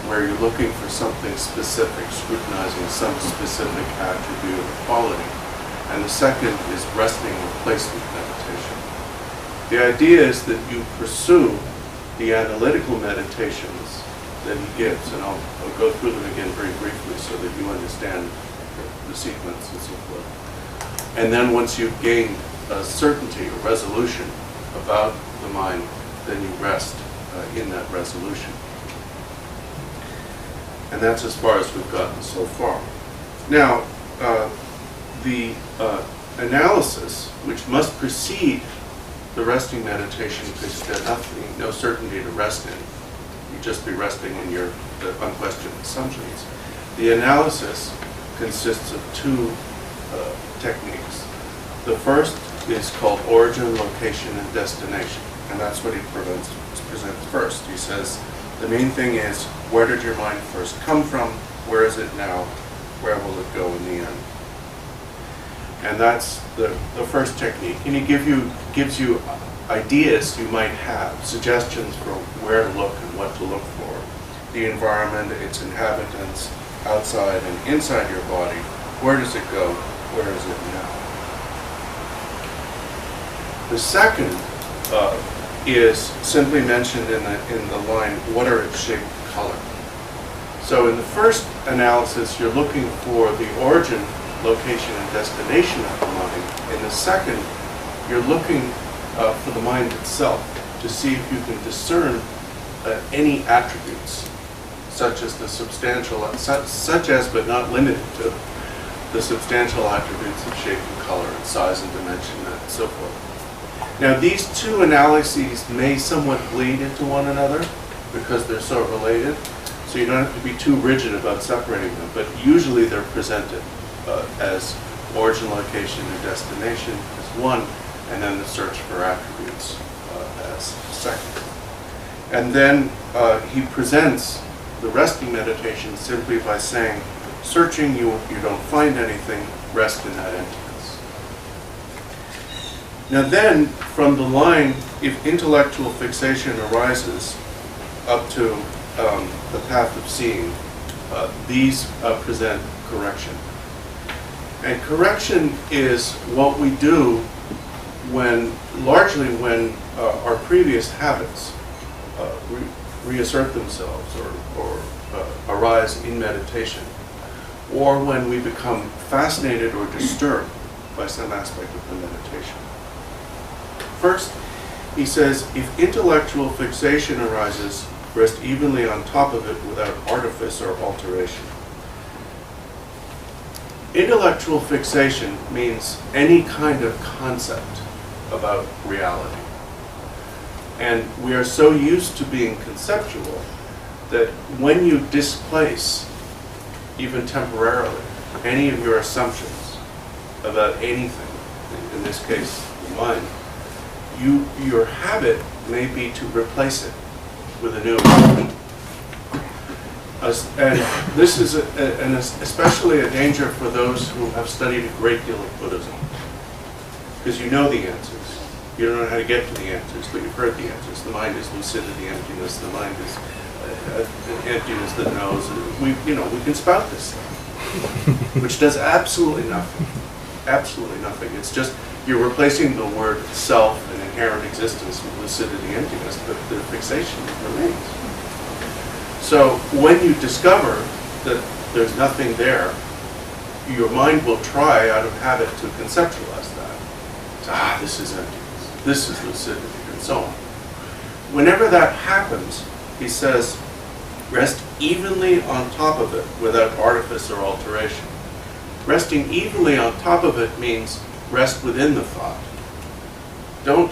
where you're looking for something specific, scrutinizing some specific attribute or quality. And the second is resting replacement meditation. The idea is that you pursue the analytical meditations that he gives, and I'll go through them again very briefly so that you understand the sequence and so forth. And then once you've gained a certainty or resolution about the mind, then you rest in that resolution. And that's as far as we've gotten so far. Now, the analysis, which must precede the resting meditation, because there's nothing, no certainty to rest in. You just be resting in your unquestioned assumptions. The analysis consists of two techniques. The first is called origin, location, and destination, and that's what he presents first. He says, the main thing is, where did your mind first come from? Where is it now? Where will it go in the end? And that's the first technique. And he gives you ideas you might have, suggestions for where to look and what to look for, the environment, its inhabitants, outside and inside your body, where does it go, where is it now? The second is simply mentioned in the line, what are its shape and color? So in the first analysis, you're looking for the origin, location, and destination of the mind. In the second, you're looking for the mind itself to see if you can discern any attributes, such as but not limited to the substantial attributes of shape and color and size and dimension and so forth. Now these two analyses may somewhat bleed into one another because they're so related, so you don't have to be too rigid about separating them, but usually they're presented as origin, location, and destination as one, and then the search for attributes as second. And then he presents the resting meditation simply by saying, searching, you don't find anything, rest in that emptiness. Now then, from the line, if intellectual fixation arises up to the path of seeing, these present correction. And correction is what we do largely when our previous habits reassert themselves or arise in meditation, or when we become fascinated or disturbed by some aspect of the meditation. First, he says, if intellectual fixation arises, rest evenly on top of it without artifice or alteration. Intellectual fixation means any kind of concept about reality. And we are so used to being conceptual that when you displace, even temporarily, any of your assumptions about anything, in this case, the mind, your habit may be to replace it with a new assumption. And this is especially a danger for those who have studied a great deal of Buddhism, because you know the answers. You don't know how to get to the answers, but you've heard the answers. The mind is lucidity, emptiness. The mind is emptiness that knows. We can spout this stuff, which does absolutely nothing. Absolutely nothing. It's just you're replacing the word self and inherent existence with lucidity, emptiness, but the fixation remains. So when you discover that there's nothing there, your mind will try out of habit to conceptualize that. So, this is emptiness, this is lucidity, and so on. Whenever that happens, he says, rest evenly on top of it without artifice or alteration. Resting evenly on top of it means rest within the thought. Don't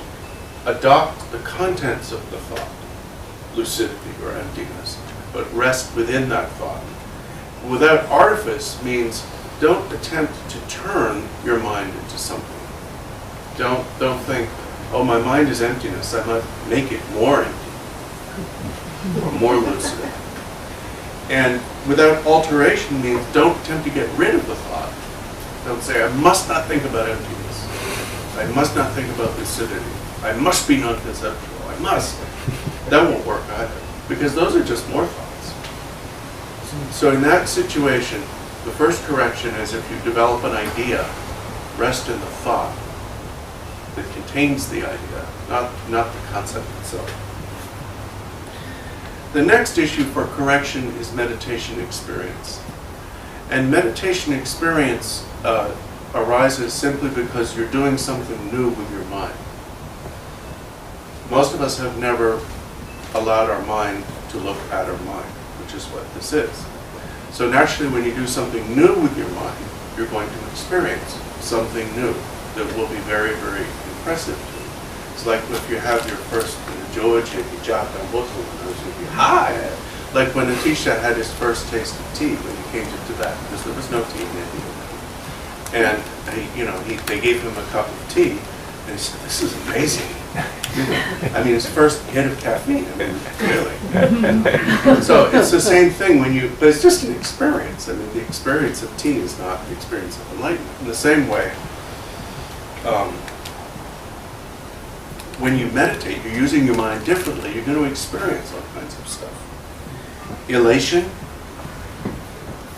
adopt the contents of the thought, lucidity or emptiness, but rest within that thought. Without artifice means don't attempt to turn your mind into something. Don't think, oh, my mind is emptiness, I must make it more empty or more lucid. And without alteration means don't attempt to get rid of the thought. Don't say, I must not think about emptiness. I must not think about lucidity. I must be non-conceptual. I must. That won't work either, because those are just more thoughts. So in that situation, the first correction is if you develop an idea, rest in the thought that contains the idea, not the concept itself. The next issue for correction is meditation experience. And meditation experience arises simply because you're doing something new with your mind. Most of us have never allowed our mind to look at our mind, which is what this is. So naturally, when you do something new with your mind, you're going to experience something new that will be very, very impressive to you. It's like if you have your first George hi! Like when Atisha had his first taste of tea when he came to Tibet, because there was no tea in India. And they gave him a cup of tea, and he said, "This is amazing." I mean, his first hit of caffeine. I mean, really. So it's the same thing but it's just an experience. I mean, the experience of tea is not the experience of enlightenment. In the same way, when you meditate, you're using your mind differently, you're going to experience all kinds of stuff. Elation,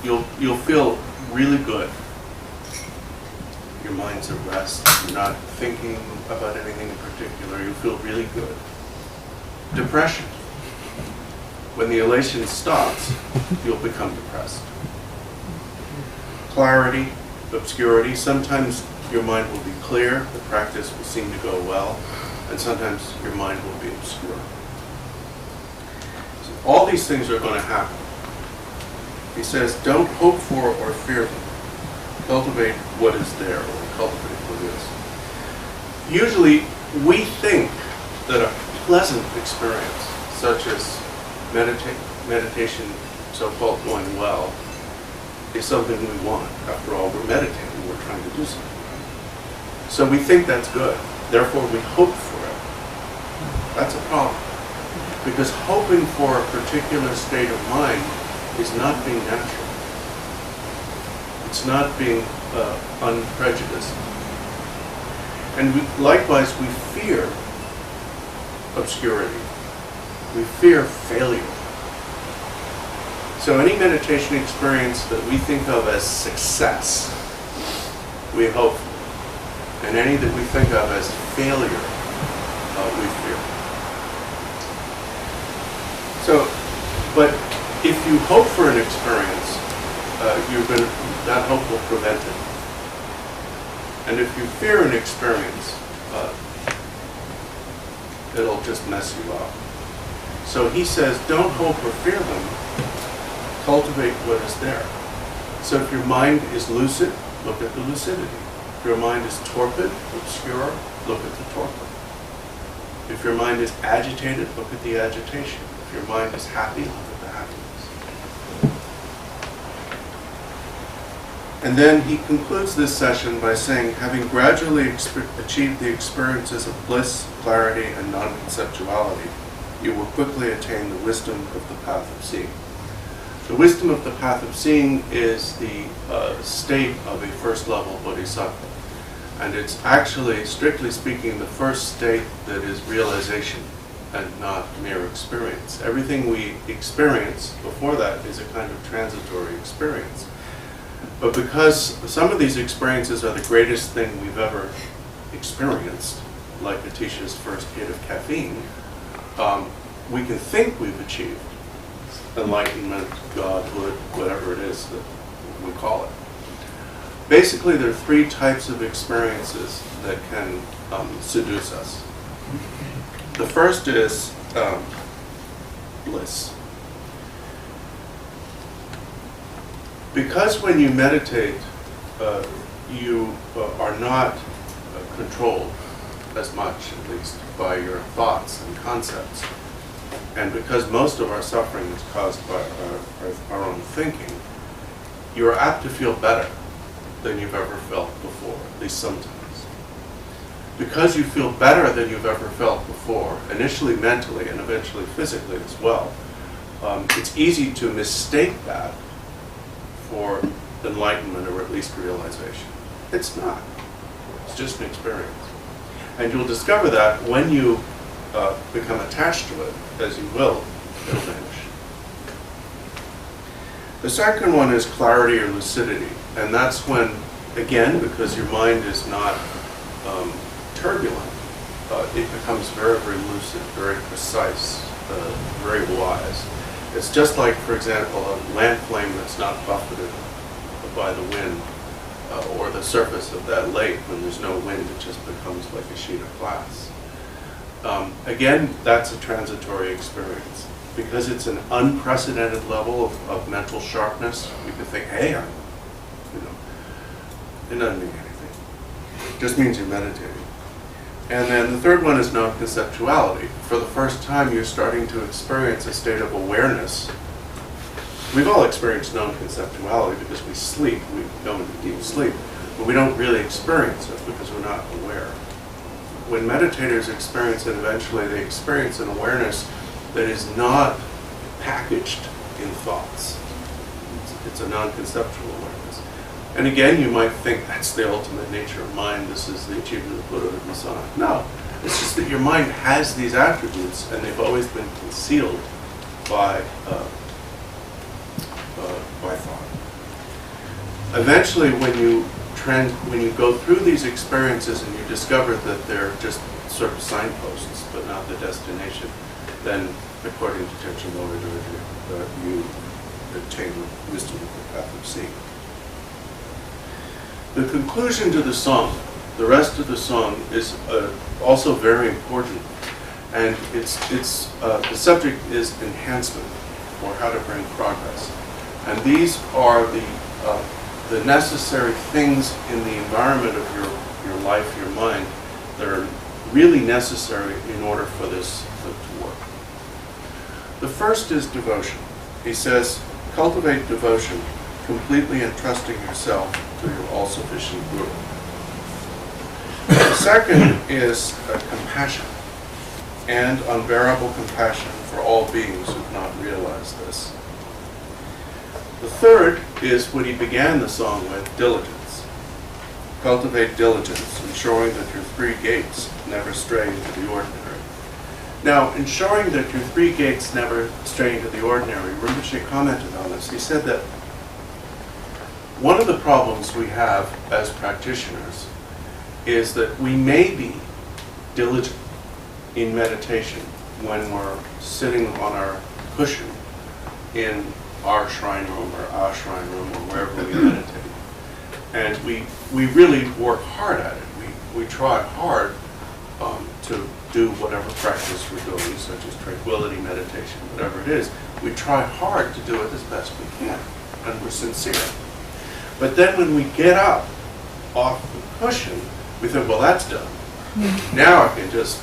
you'll feel really good. Your mind's at rest, you're not thinking about anything in particular, you feel really good. Depression, when the elation stops, you'll become depressed. Clarity, obscurity, sometimes your mind will be clear, the practice will seem to go well, and sometimes your mind will be obscure. So all these things are going to happen. He says, don't hope for or fear them. Cultivate what is there, or cultivate what is. Usually, we think that a pleasant experience, such as meditation, so-called going well, is something we want. After all, we're meditating, we're trying to do something. So we think that's good. Therefore, we hope for it. That's a problem. Because hoping for a particular state of mind is not being natural. It's not being unprejudiced. And likewise, we fear obscurity. We fear failure. So any meditation experience that we think of as success, we hope for. And any that we think of as failure, we fear. So, but if you hope for an experience, that hope will prevent it. And if you fear an experience, it'll just mess you up. So he says, don't hope or fear them, cultivate what is there. So if your mind is lucid, look at the lucidity. If your mind is torpid, obscure, look at the torpor. If your mind is agitated, look at the agitation. If your mind is happy, look at the happiness. And then he concludes this session by saying, having gradually achieved the experiences of bliss, clarity, and non-conceptuality, you will quickly attain the wisdom of the path of seeing. The wisdom of the path of seeing is the state of a first level bodhisattva. And it's actually, strictly speaking, the first state that is realization and not mere experience. Everything we experience before that is a kind of transitory experience. But because some of these experiences are the greatest thing we've ever experienced, like Atisha's first hit of caffeine, we can think we've achieved enlightenment, godhood, whatever it is that we call it. Basically, there are three types of experiences that can seduce us. The first is bliss. Because when you meditate, you are not controlled as much, at least, by your thoughts and concepts. And because most of our suffering is caused by our own thinking, you're apt to feel better than you've ever felt before, at least sometimes. Because you feel better than you've ever felt before, initially mentally and eventually physically as well, it's easy to mistake that for enlightenment or at least realization. It's not. It's just an experience. And you'll discover that when you become attached to it, as you will, it'll vanish. The second one is clarity or lucidity. And that's when, again, because your mind is not turbulent, it becomes very, very lucid, very precise, very wise. It's just like, for example, a lamp flame that's not buffeted by the wind, or the surface of that lake. When there's no wind, it just becomes like a sheet of glass. Again, that's a transitory experience. Because it's an unprecedented level of mental sharpness, you can think, hey, it doesn't mean anything. It just means you're meditating. And then the third one is non-conceptuality. For the first time, you're starting to experience a state of awareness. We've all experienced non-conceptuality because we sleep, we go into deep sleep, but we don't really experience it because we're not aware. When meditators experience it, eventually they experience an awareness that is not packaged in thoughts. It's a non-conceptual awareness. And again, you might think that's the ultimate nature of mind, this is the achievement of Buddhahood and so on. No, It's just that your mind has these attributes, and they've always been concealed by thought. Eventually, when you go through these experiences and you discover that they're just sort of signposts, but not the destination, then, according to Terchen Barway Dorje, you attain wisdom of the path of seeing. The conclusion to the song, the rest of the song, is also very important, and the subject is enhancement, or how to bring progress. And these are the necessary things in the environment of your life, your mind, that are really necessary in order for this to work. The first is devotion. He says, cultivate devotion, completely entrusting yourself to your all-sufficient Guru. The second is compassion, and unbearable compassion for all beings who have not realized this. The third is what he began the song with, diligence. Cultivate diligence, ensuring that your three gates never stray into the ordinary. Now, ensuring that your three gates never stray into the ordinary, Rinpoche commented on this. He said that one of the problems we have as practitioners is that we may be diligent in meditation when we're sitting on our cushion in our shrine room or our shrine room or wherever we meditate. And we really work hard at it. We try hard to do whatever practice we're doing, such as tranquility meditation, whatever it is. We try hard to do it as best we can, and we're sincere. But then when we get up off the cushion, we think, well, that's done. Now I can just,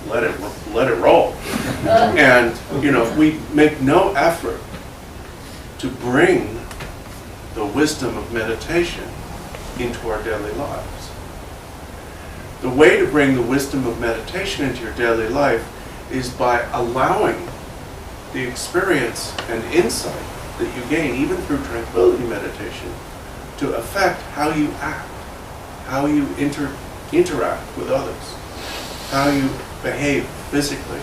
let it roll. And, we make no effort to bring the wisdom of meditation into our daily lives. The way to bring the wisdom of meditation into your daily life is by allowing the experience and insight that you gain, even through tranquility meditation, to affect how you act, how you interact with others, how you behave physically,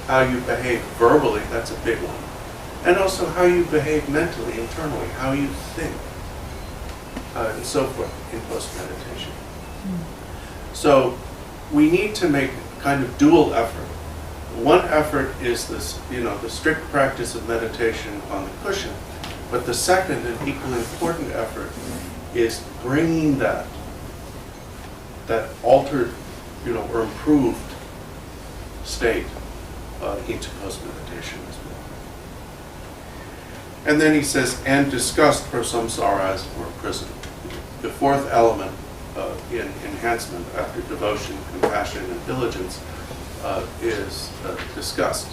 how you behave verbally, that's a big one, and also how you behave mentally, internally, how you think, and so forth in post-meditation. So we need to make kind of dual effort. One effort is this, the strict practice of meditation on the cushion, but the second and equally important effort is bringing that altered, or improved state into post-meditation as well. And then he says, and disgust for samsaras or prison. The fourth element in enhancement after devotion, compassion, and diligence is disgust.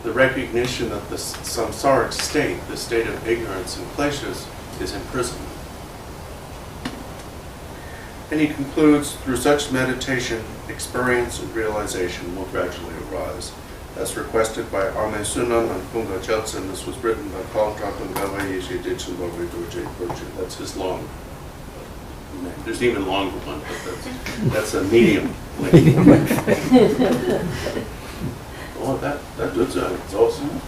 The recognition that the samsaric state, the state of ignorance and kleshas, is imprisonment. And he concludes, through such meditation, experience and realization will gradually arise. As requested by Ame Sunan and Kunga Gyamtso, this was written by Yeshe, Terchen Barway Dorje. That's his long name. There's an even longer one, but that's a medium length. Oh, that looks it's awesome.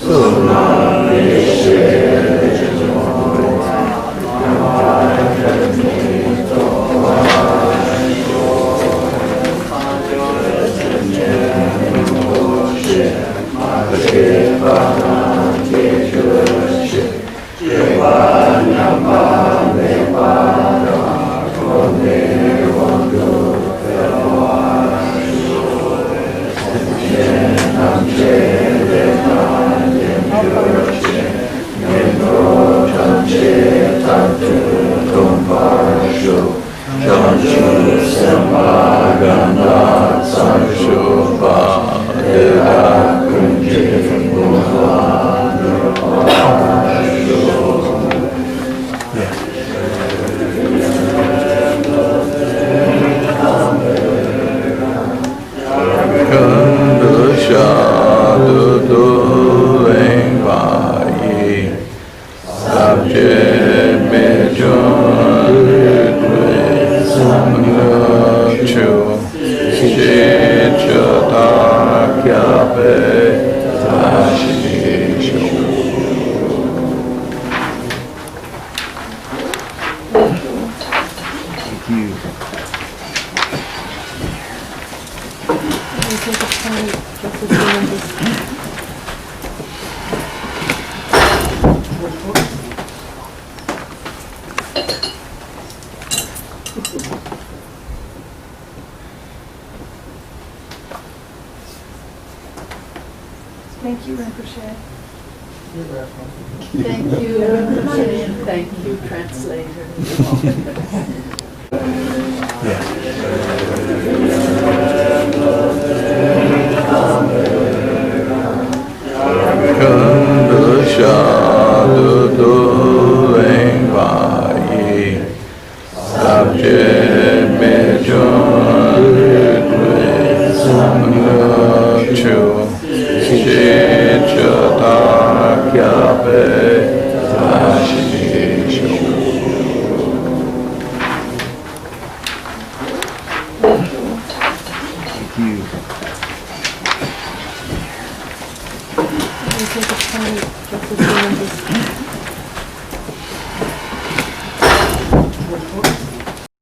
Sunam you. Thank you, Rinpoche. You're welcome. Thank you, Rinpoche, and thank you, translator.